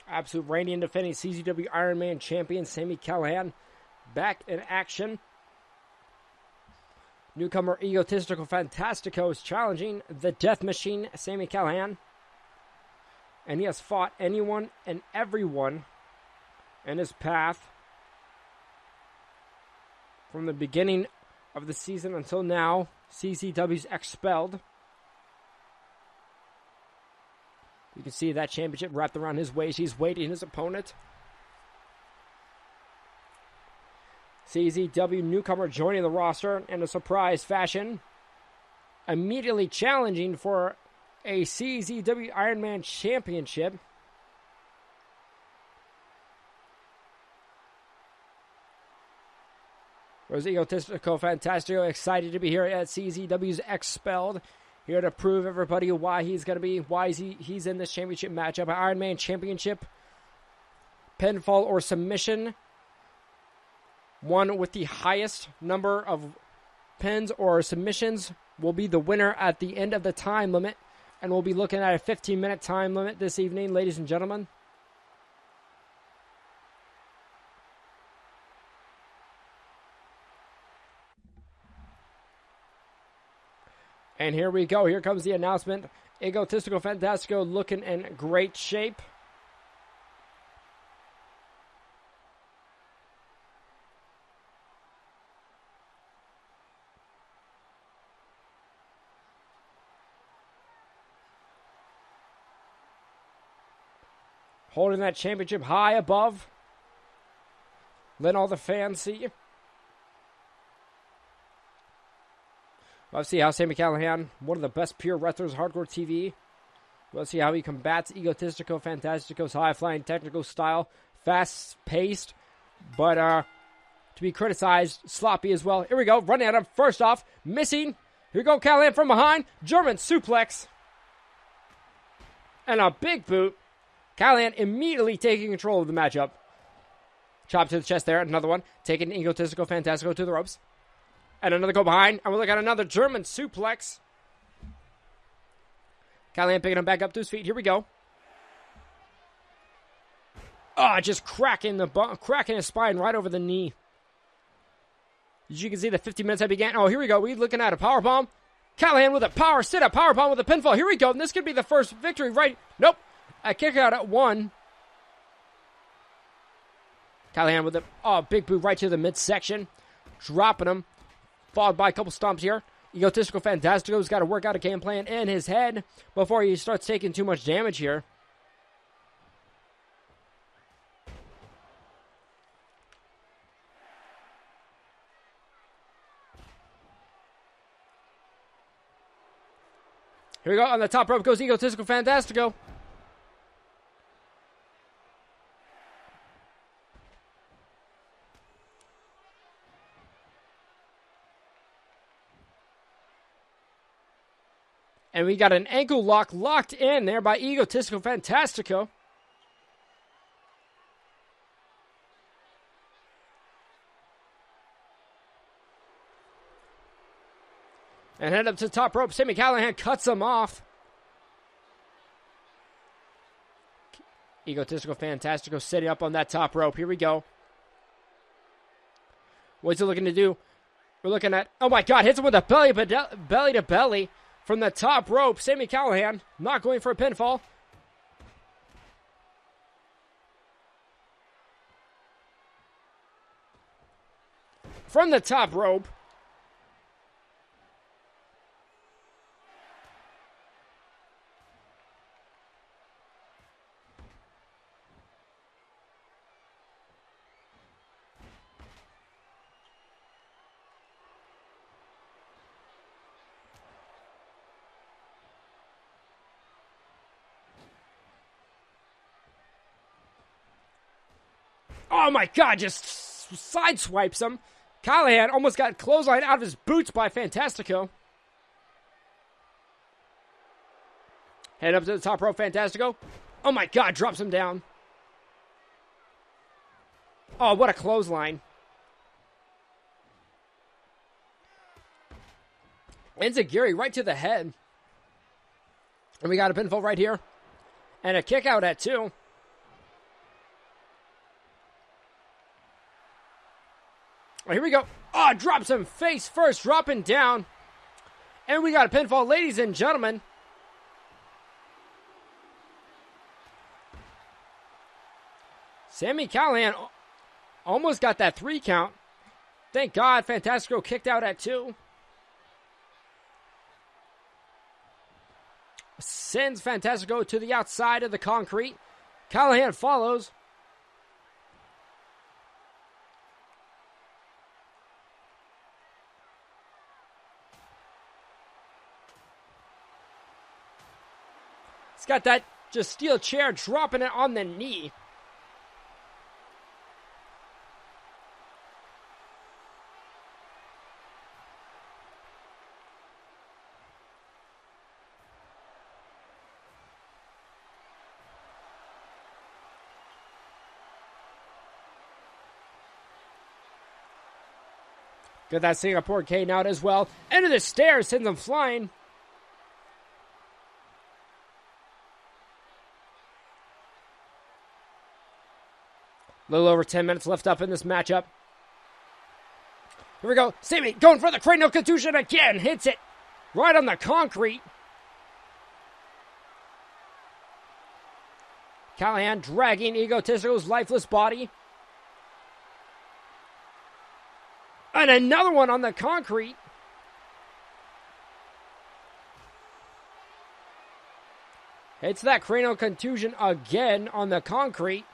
Absolute reigning and defending CZW Iron Man champion Sami Callihan back in action. Newcomer Egotistical Fantastico is challenging the Death Machine, Sami Callihan. And he has fought anyone and everyone and his path from the beginning of the season until now. CZW's expelled. You can see that championship wrapped around his waist. He's waiting his opponent. CZW newcomer joining the roster in a surprise fashion. Immediately challenging for a CZW Ironman Championship. Where's Egotistico Fantastico, excited to be here at CZW's Expelled. Here to prove everybody why he's going to be, why he's in this championship matchup. Ironman Championship, pinfall or submission. One with the highest number of pins or submissions will be the winner at the end of the time limit. And we'll be looking at a 15-minute time limit this evening, ladies and gentlemen. And here we go. Here comes the announcement. Egotistico Fantastico looking in great shape. Holding that championship high above. Let all the fans see. Let's see how Sami Callihan, one of the best pure wrestlers, hardcore TV. Let's see how he combats Egotistico Fantastico's high-flying technical style. Fast-paced, but to be criticized, sloppy as well. Here we go, running at him. First off, missing. Here we go, Callihan from behind. German suplex. And a big boot. Callihan immediately taking control of the matchup. Chop to the chest there. Another one. Taking Egotistico Fantastico to the ropes. And another go behind. And we look at another German suplex. Callihan picking him back up to his feet. Here we go. Oh, just cracking his spine right over the knee. As you can see, the 50 minutes have began. Oh, here we go. We're looking at a powerbomb. Callihan with a power sit-up powerbomb with a pinfall. Here we go. And this could be the first victory, right? Nope. A kick out at one. Callihan with a big boot right to the midsection. Dropping him. Followed by a couple stomps here. Egotistico Fantastico's got to work out a game plan in his head before he starts taking too much damage here. Here we go. On the top rope goes Egotistico Fantastico. And we got an ankle lock locked in there by Egotistico Fantastico. And head up to the top rope. Sami Callihan cuts him off. Egotistico Fantastico sitting up on that top rope. Here we go. What's he looking to do? We're looking at, oh my God, hits him with a belly to belly. From the top rope, Sami Callihan not going for a pinfall. From the top rope. Oh my God, just sideswipes him. Callihan almost got clotheslined out of his boots by Fantastico. Head up to the top rope, Fantastico. Oh my God, drops him down. Oh, what a clothesline. Enziguri right to the head. And we got a pinfall right here. And a kick out at 2. Oh, here we go. Oh, drops him face first, dropping down. And we got a pinfall, ladies and gentlemen. Sami Callihan almost got that 3 count. Thank God Fantastico kicked out at 2. Sends Fantastico to the outside of the concrete. Callihan follows. He's got that just steel chair, dropping it on the knee. Got that Singapore cane out as well. Into the stairs, sends him flying. A little over 10 minutes left up in this matchup. Here we go. Sami going for the cranial contusion again. Hits it right on the concrete. Callihan dragging Egotistico's lifeless body. And another one on the concrete. Hits that cranial contusion again on the concrete.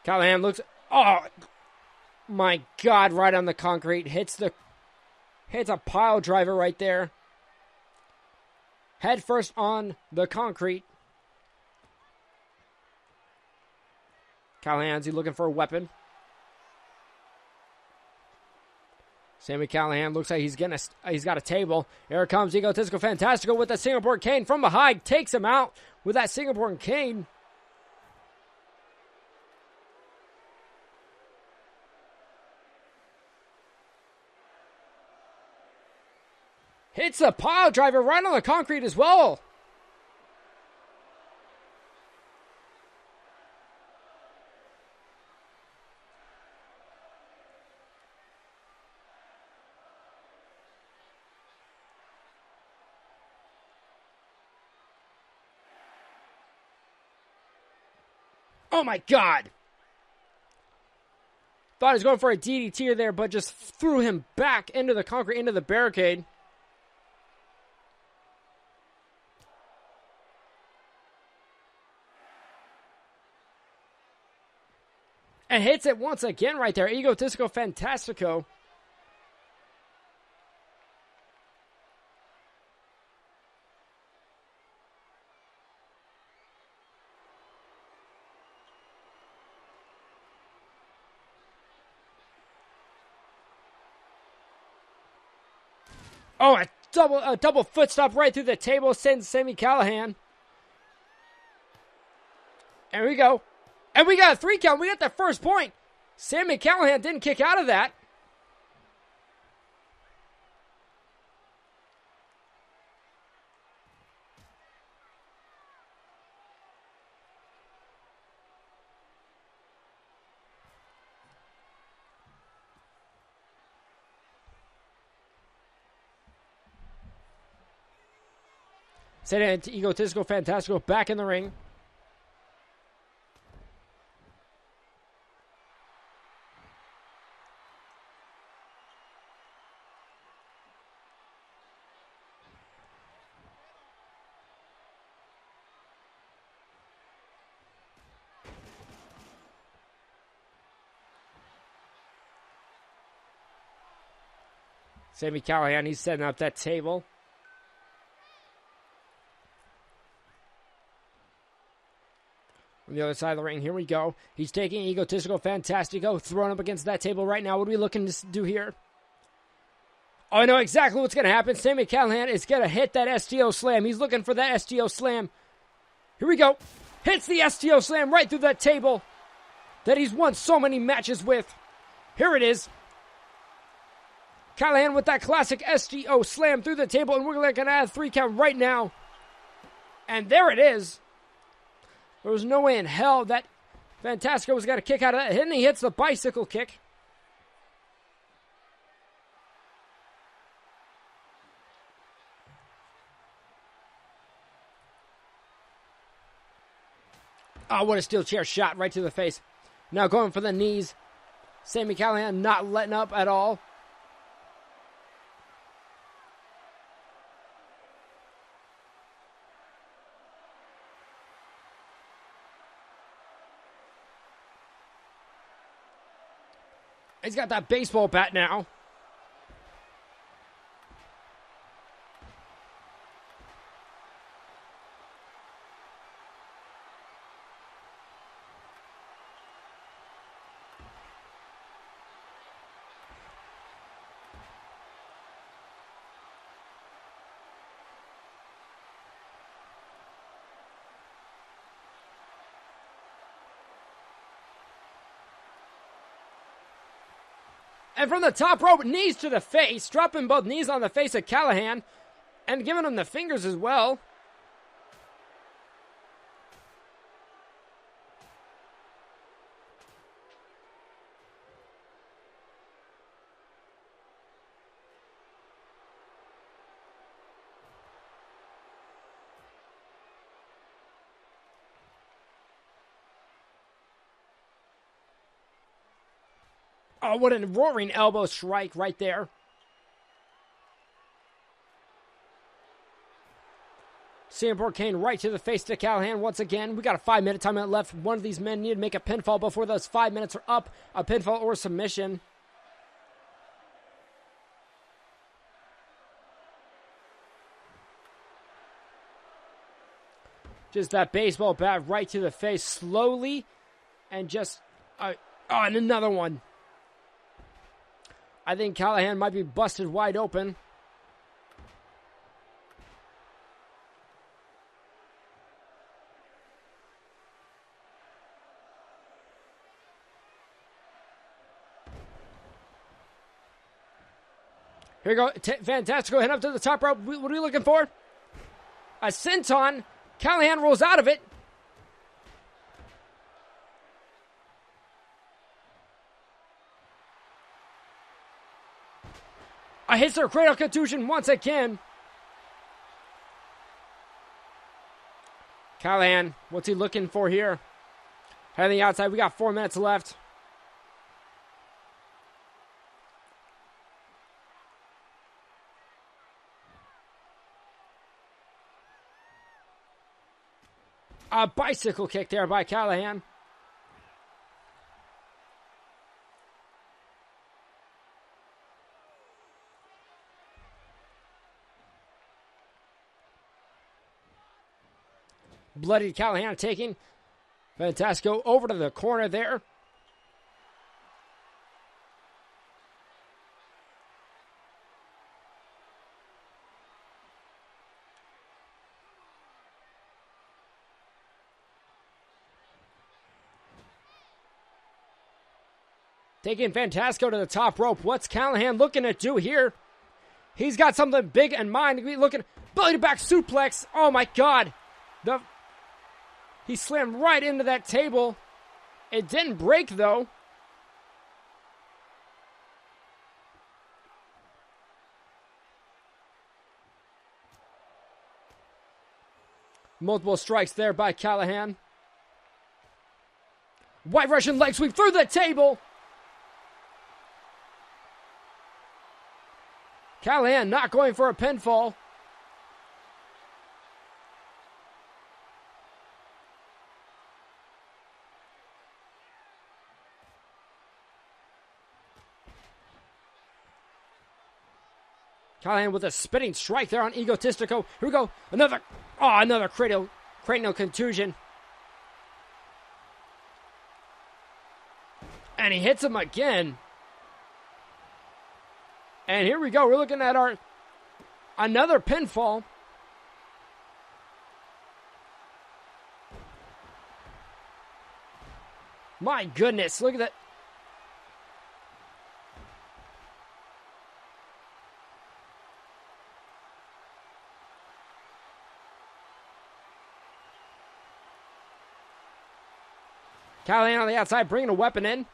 Callihan looks, oh my God, right on the concrete. Hits a pile driver right there. Head first on the concrete. Callihan's looking for a weapon. Sami Callihan looks like he's got a table. Here comes Egotistico Fantastico with the Singapore cane from behind. Takes him out with that Singapore cane. Hits a pile driver right on the concrete as well. Oh my God. Thought he was going for a DDT there, but just threw him back into the concrete, into the barricade. And hits it once again right there. Egotistico Fantastico. Oh, a double foot stop right through the table sends Sami Callihan. And we go. And we got a 3 count. We got the first point. Sami Callihan didn't kick out of that. Send it to Egotistico Fantastico back in the ring. Sami Callihan, he's setting up that table. On the other side of the ring, here we go. He's taking Egotistico Fantastico, throwing up against that table right now. What are we looking to do here? Oh, I know exactly what's going to happen. Sami Callihan is going to hit that STO slam. He's looking for that STO slam. Here we go. Hits the STO slam right through that table that he's won so many matches with. Here it is. Callihan with that classic STO slam through the table, and we're going to add a 3 count right now. And there it is. There was no way in hell that Fantastico's got a kick out of that, and he hits the bicycle kick. Oh, what a steel chair shot right to the face. Now going for the knees. Sami Callihan not letting up at all. He's got that baseball bat now. And from the top rope, knees to the face, dropping both knees on the face of Callihan, and giving him the fingers as well. Oh, what a roaring elbow strike right there. Singapore Kane right to the face to Callihan once again. We got a 5-minute time limit left. One of these men need to make a pinfall before those 5 minutes are up. A pinfall or submission. Just that baseball bat right to the face slowly. And just... and another one. I think Callihan might be busted wide open. Here we go. Fantastico heading up to the top rope. What are we looking for? A senton. Callihan rolls out of it. A hits her cradle contusion once again. Callihan, what's he looking for here? Head on the outside. We got 4 minutes left. A bicycle kick there by Callihan. Bloody Callihan taking Fantastico over to the corner there. Taking Fantastico to the top rope. What's Callihan looking to do here? He's got something big in mind. He's looking belly to back suplex. Oh my God. He slammed right into that table. It didn't break, though. Multiple strikes there by Callihan. White Russian leg sweep through the table. Callihan not going for a pinfall. Callihan with a spinning strike there on Egotistico. Here we go. Another cranial contusion. And he hits him again. And here we go. We're looking at another pinfall. My goodness, look at that. Callahan on the outside, bringing a weapon in.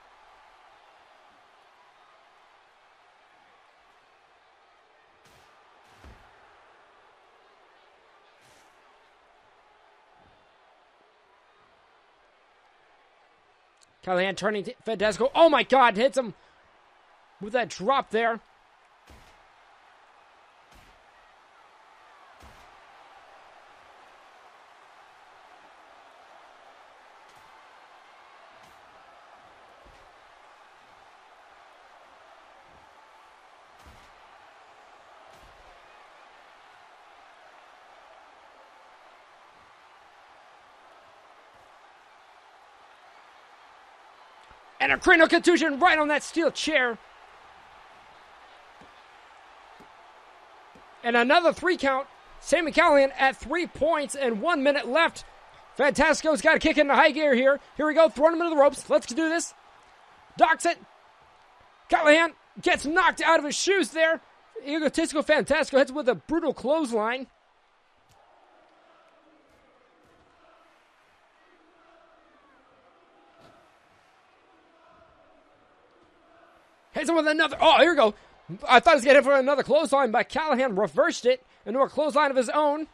Callahan turning to Fantasco. Oh my God, hits him with that drop there. And a cranial contusion right on that steel chair. And another 3 count. Sami Callihan at 3 points and 1 minute left. Fantasco's got to kick into high gear here. Here we go, throwing him into the ropes. Let's do this. Docks it. Callahan gets knocked out of his shoes there. Egotistical Fantasco hits with a brutal clothesline. Hits him with another. Oh, here we go. I thought he was getting hit for another clothesline, but Callahan reversed it into a clothesline of his own.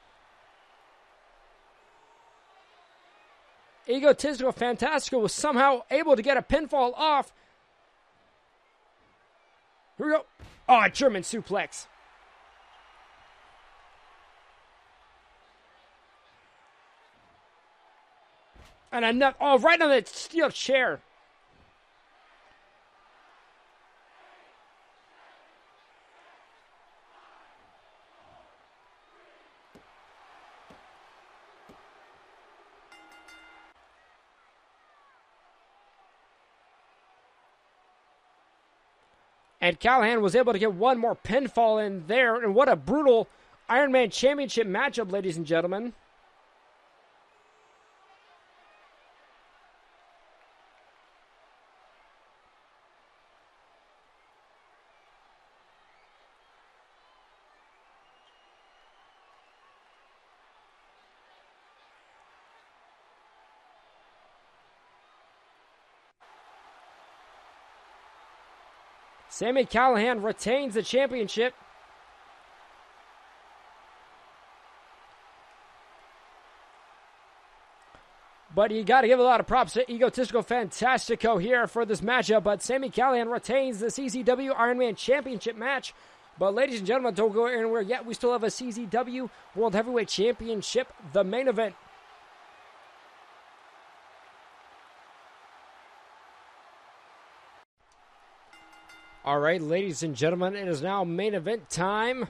Egotistical Fantastical was somehow able to get a pinfall off. Here we go. Oh, German suplex. And another. Oh, right on the steel chair. And Callahan was able to get one more pinfall in there. And what a brutal Iron Man Championship matchup, ladies and gentlemen. Sami Callihan retains the championship. But you got to give a lot of props to Egotistical Fantastico here for this matchup. But Sami Callihan retains the CZW Iron Man Championship match. But ladies and gentlemen, don't go anywhere yet. We still have a CZW World Heavyweight Championship, the main event. All right, ladies and gentlemen, it is now main event time.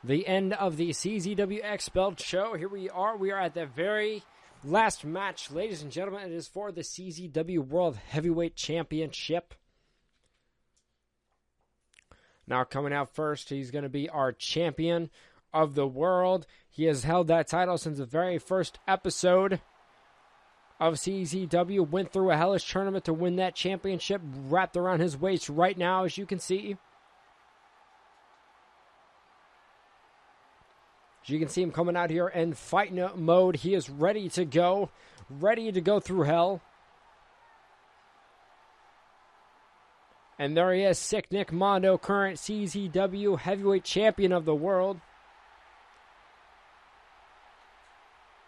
The end of the CZW X Belt show. Here we are. We are at the very last match. Ladies and gentlemen, it is for the CZW World Heavyweight Championship. Now coming out first, he's going to be our champion of the world. He has held that title since the very first episode of CZW, went through a hellish tournament to win that championship, wrapped around his waist right now, as you can see. As you can see him coming out here in fight mode. He is ready to go through hell. And there he is, Sick Nick Mondo, current CZW heavyweight champion of the world.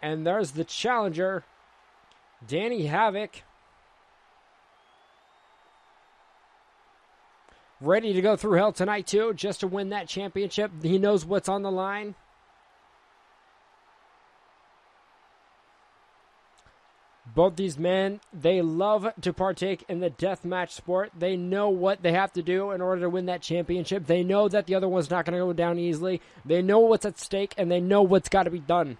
And there's the challenger, Danny Havoc, ready to go through hell tonight too, just to win that championship. He knows what's on the line. Both these men, they love to partake in the deathmatch sport. They know what they have to do in order to win that championship. They know that the other one's not going to go down easily. They know what's at stake, and they know what's got to be done.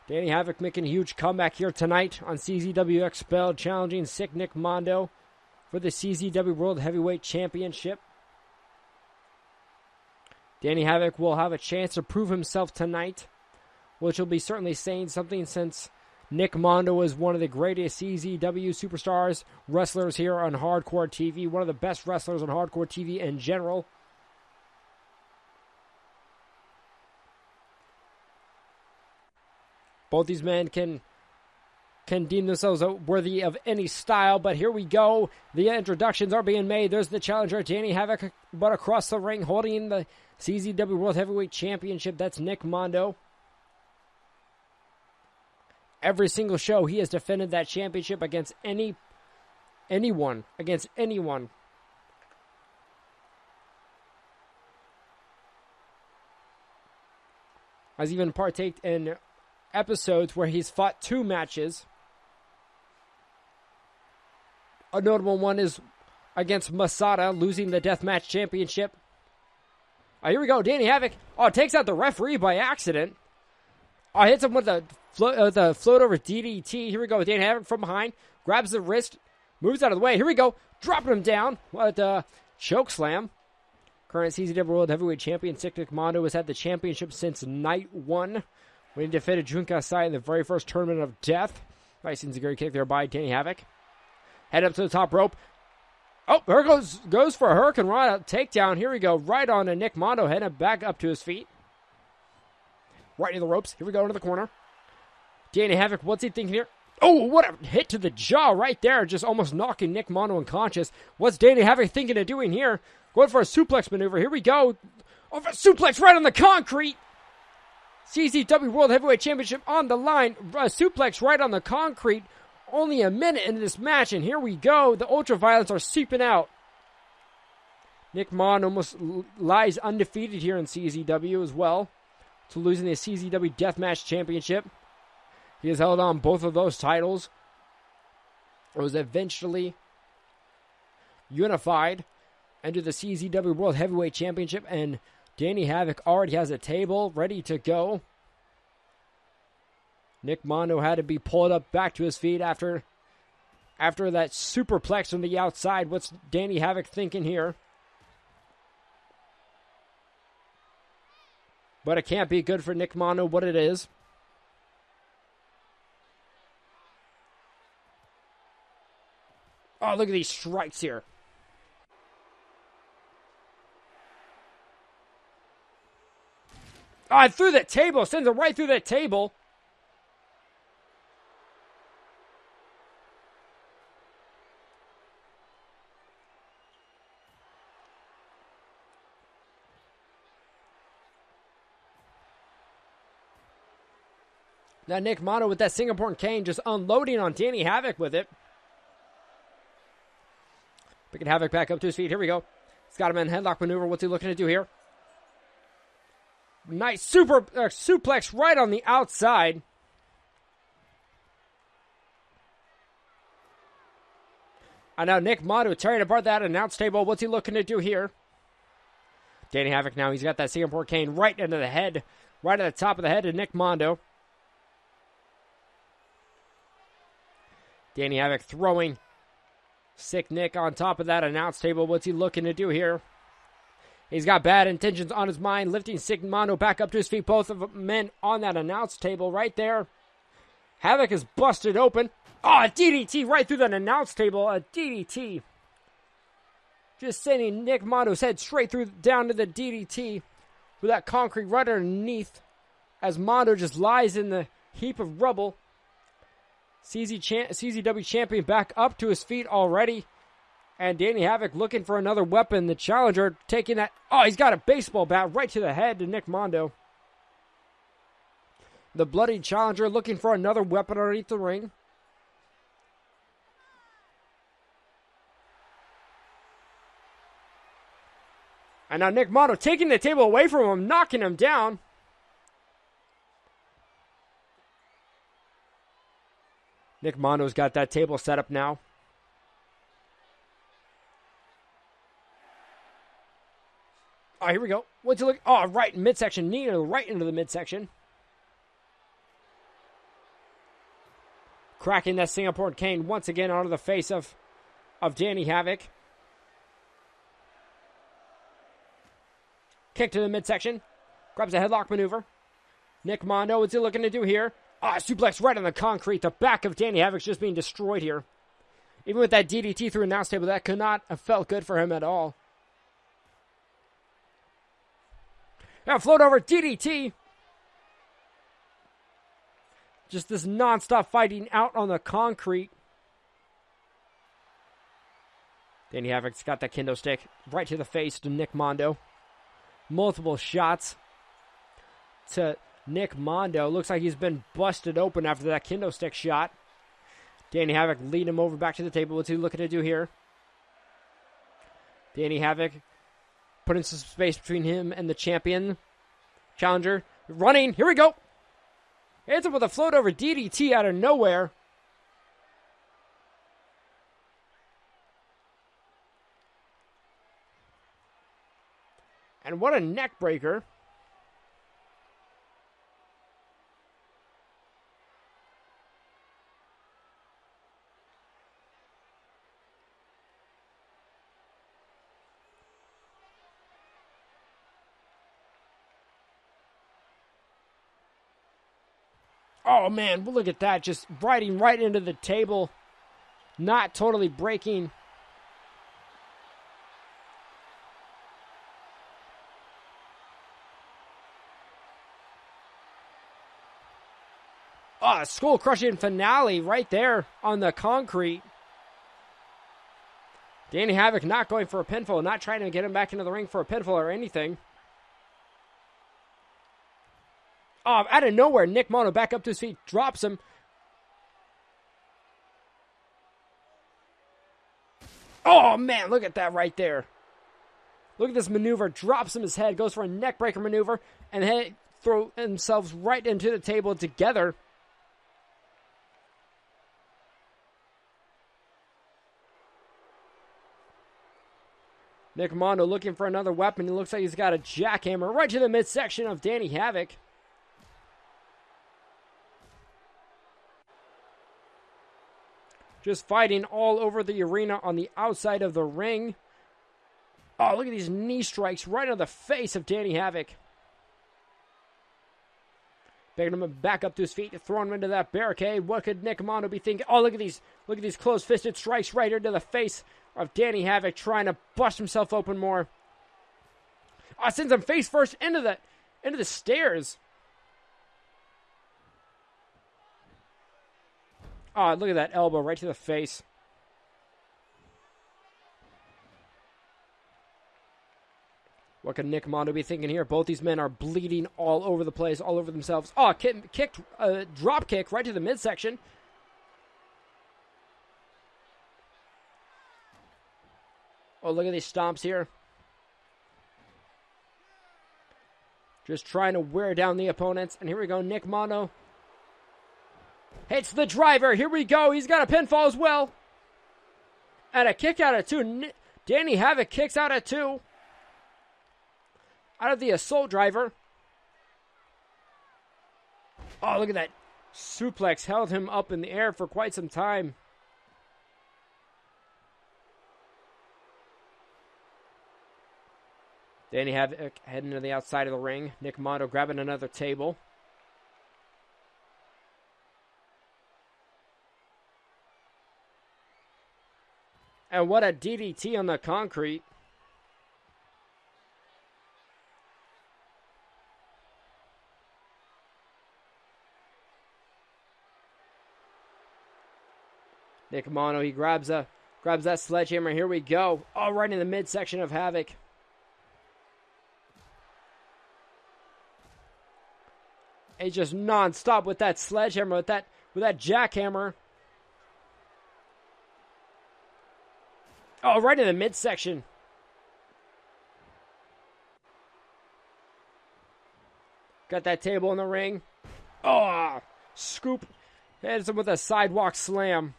Danny Havoc making a huge comeback here tonight on CZW Expelled, challenging Sick Nick Mondo for the CZW World Heavyweight Championship. Danny Havoc will have a chance to prove himself tonight, which will be certainly saying something, since Nick Mondo is one of the greatest CZW superstars, wrestlers here on Hardcore TV, one of the best wrestlers on Hardcore TV in general. Both these men can deem themselves worthy of any style, but here we go. The introductions are being made. There's the challenger, Danny Havoc, but across the ring, holding the CZW World Heavyweight Championship, that's Nick Mondo. Every single show, he has defended that championship against anyone. Has even partaked in episodes where he's fought 2 matches. A notable one is against Masada, losing the Deathmatch Championship. Here we go, Danny Havoc. Takes out the referee by accident. Hits him with the float over DDT. Here we go, Danny Havoc from behind. Grabs the wrist, moves out of the way. Here we go, dropping him down with a choke slam. Current CZW World Heavyweight Champion Nick Mondo has had the championship since night 1, when he defeated JUNKIES in the very first tournament of death. Nice enziguri kick there by Danny Havoc. Head up to the top rope. There goes for a Hurricane Rana takedown. Here we go, right on to Nick Mondo, heading back up to his feet. Right into the ropes. Here we go into the corner. Danny Havoc, what's he thinking here? What a hit to the jaw right there, just almost knocking Nick Mondo unconscious. What's Danny Havoc thinking of doing here? Going for a suplex maneuver. Here we go. A suplex right on the concrete. CZW World Heavyweight Championship on the line. A suplex right on the concrete. Only a minute into this match, and here we go. The ultraviolets are seeping out. Nick Mondo almost lies undefeated here in CZW as well, to losing the CZW Deathmatch Championship. He has held on both of those titles. It was eventually unified into the CZW World Heavyweight Championship, and Danny Havoc already has a table ready to go. Nick Mondo had to be pulled up back to his feet after that superplex from the outside. What's Danny Havoc thinking here? But it can't be good for Nick Mondo what it is. Look at these strikes here. Through the table. Sends it right through the table. Now Nick Mondo with that Singapore cane just unloading on Danny Havoc with it. Picking Havoc back up to his feet. Here we go. He's got him in headlock maneuver. What's he looking to do here? Nice suplex right on the outside. And now Nick Mondo tearing apart that announce table. What's he looking to do here? Danny Havoc now. He's got that Singapore cane right into the head. Right at the top of the head of Nick Mondo. Danny Havoc throwing Sick Nick on top of that announce table. What's he looking to do here? He's got bad intentions on his mind, lifting Sick Mondo back up to his feet. Both of men on that announce table right there. Havoc is busted open. A DDT right through that announce table. A DDT. Just sending Nick Mondo's head straight through down to the DDT with that concrete right underneath as Mondo just lies in the heap of rubble. CZW champion back up to his feet already. And Danny Havoc looking for another weapon. The challenger taking that. He's got a baseball bat right to the head to Nick Mondo. The bloody challenger looking for another weapon underneath the ring. And now Nick Mondo taking the table away from him, knocking him down. Nick Mondo's got that table set up now. Here we go. What's it look? Right in midsection. Knee right into the midsection. Cracking that Singapore cane once again onto the face of Danny Havoc. Kick to the midsection. Grabs a headlock maneuver. Nick Mondo, what's he looking to do here? Suplex right on the concrete. The back of Danny Havoc's just being destroyed here. Even with that DDT through announce table, that could not have felt good for him at all. Now float over DDT. Just this non-stop fighting out on the concrete. Danny Havoc's got that kendo stick right to the face to Nick Mondo. Multiple shots to Nick Mondo. Looks like he's been busted open after that kendo stick shot. Danny Havoc leading him over back to the table. What's he looking to do here? Danny Havoc putting some space between him and the champion. Challenger running. Here we go. Hits him with a float over DDT out of nowhere. And what a neck breaker. Oh man, look at that. Just riding right into the table. Not totally breaking. Oh, skull-crushing finale right there on the concrete. Danny Havoc not going for a pinfall, not trying to get him back into the ring for a pinfall or anything. Oh, out of nowhere, Nick Mondo back up to his feet, drops him. Oh, man, look at that right there. Look at this maneuver, drops him his head, goes for a neck breaker maneuver, and they throw themselves right into the table together. Nick Mondo looking for another weapon. It looks like he's got a jackhammer right to the midsection of Danny Havoc. Just fighting all over the arena on the outside of the ring. Oh, look at these knee strikes right on the face of Danny Havoc. Begging him back up to his feet, throwing him into that barricade. What could Nick Mondo be thinking? Oh, look at these close-fisted strikes right into the face of Danny Havoc, trying to bust himself open more. Oh, sends him face first into the stairs. Oh, look at that elbow right to the face. What could Nick Mondo be thinking here? Both these men are bleeding all over the place, all over themselves. Oh, kicked, drop kick right to the midsection. Oh, look at these stomps here. Just trying to wear down the opponents. And here we go, Nick Mondo hits the driver. Here we go. He's got a pinfall as well. And a kick out at 2. Danny Havoc kicks out at 2. Out of the assault driver. Oh, look at that. Suplex held him up in the air for quite some time. Danny Havoc heading to the outside of the ring. Nick Mondo grabbing another table. And what a DDT on the concrete. Nick Mondo, he grabs that sledgehammer. Here we go. Oh, right in the midsection of Havoc. He's just non-stop with that sledgehammer, with that jackhammer. Oh, right in the midsection. Got that table in the ring. Oh, scoop. Hits him with a sidewalk slam.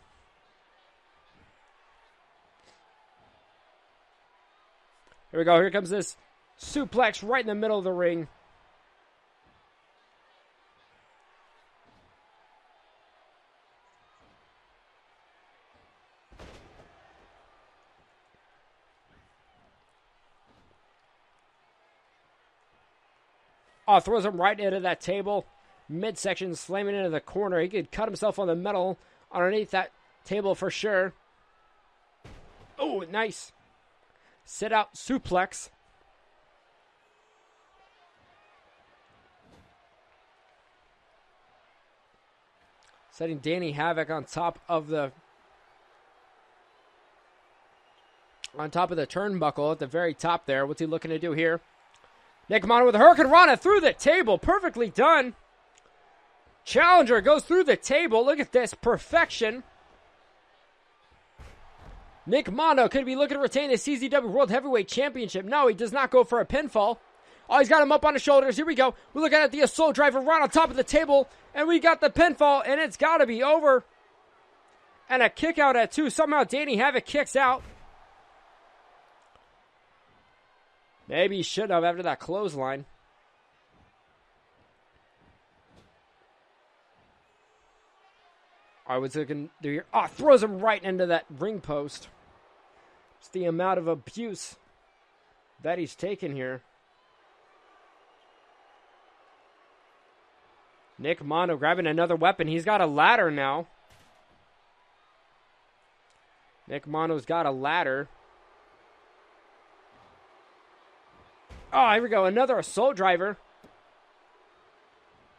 Here we go. Here comes this suplex right in the middle of the ring. Oh, throws him right into that table. Midsection, slamming into the corner. He could cut himself on the metal underneath that table for sure. Oh, nice. Sit out suplex. Setting Danny Havoc on top of the turnbuckle at the very top there. What's he looking to do here? Nick Mondo with a Hurricane Rana through the table. Perfectly done. Challenger goes through the table. Look at this. Perfection. Nick Mondo could be looking to retain the CZW World Heavyweight Championship. No, he does not go for a pinfall. Oh, he's got him up on his shoulders. Here we go. We're looking at the Assault Driver right on top of the table. And we got the pinfall, and it's got to be over. And a kick out at 2. Somehow Danny Havoc kicks out. Maybe he should have after that clothesline. All right, what's he going to do here? Oh, throws him right into that ring post. It's the amount of abuse that he's taken here. Nick Mondo grabbing another weapon. He's got a ladder now. Nick Mondo's got a ladder. Oh, here we go. Another Assault Driver.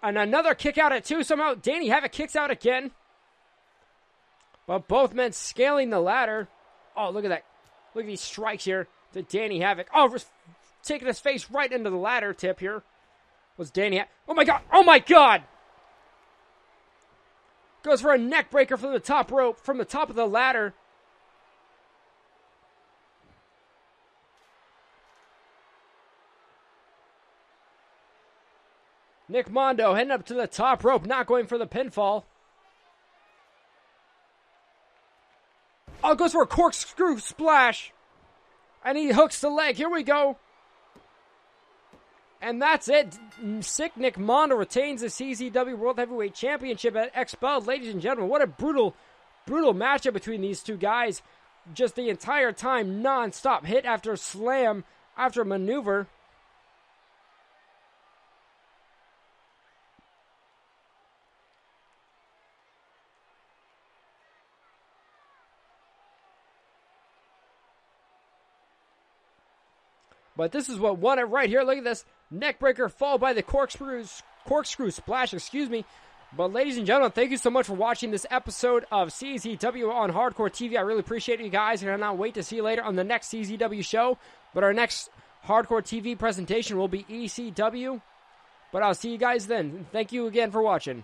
And another kick out at 2. Somehow Danny Havoc kicks out again. But both men scaling the ladder. Oh, look at that. Look at these strikes here to Danny Havoc. Oh, taking his face right into the ladder tip here. Was Danny Havoc. Oh, my God. Oh, my God. Goes for a neck breaker from the top rope, from the top of the ladder. Nick Mondo heading up to the top rope, not going for the pinfall. Oh, goes for a corkscrew splash. And he hooks the leg. Here we go. And that's it. Sick Nick Mondo retains the CZW World Heavyweight Championship at Expelled. Ladies and gentlemen, what a brutal matchup between these two guys. Just the entire time, non-stop. Hit after slam after maneuver. But this is what won it right here. Look at this. Neckbreaker followed by the corkscrew splash, excuse me. But ladies and gentlemen, thank you so much for watching this episode of CZW on Hardcore TV. I really appreciate you guys, and I cannot wait to see you later on the next CZW show. But our next Hardcore TV presentation will be ECW. But I'll see you guys then. Thank you again for watching.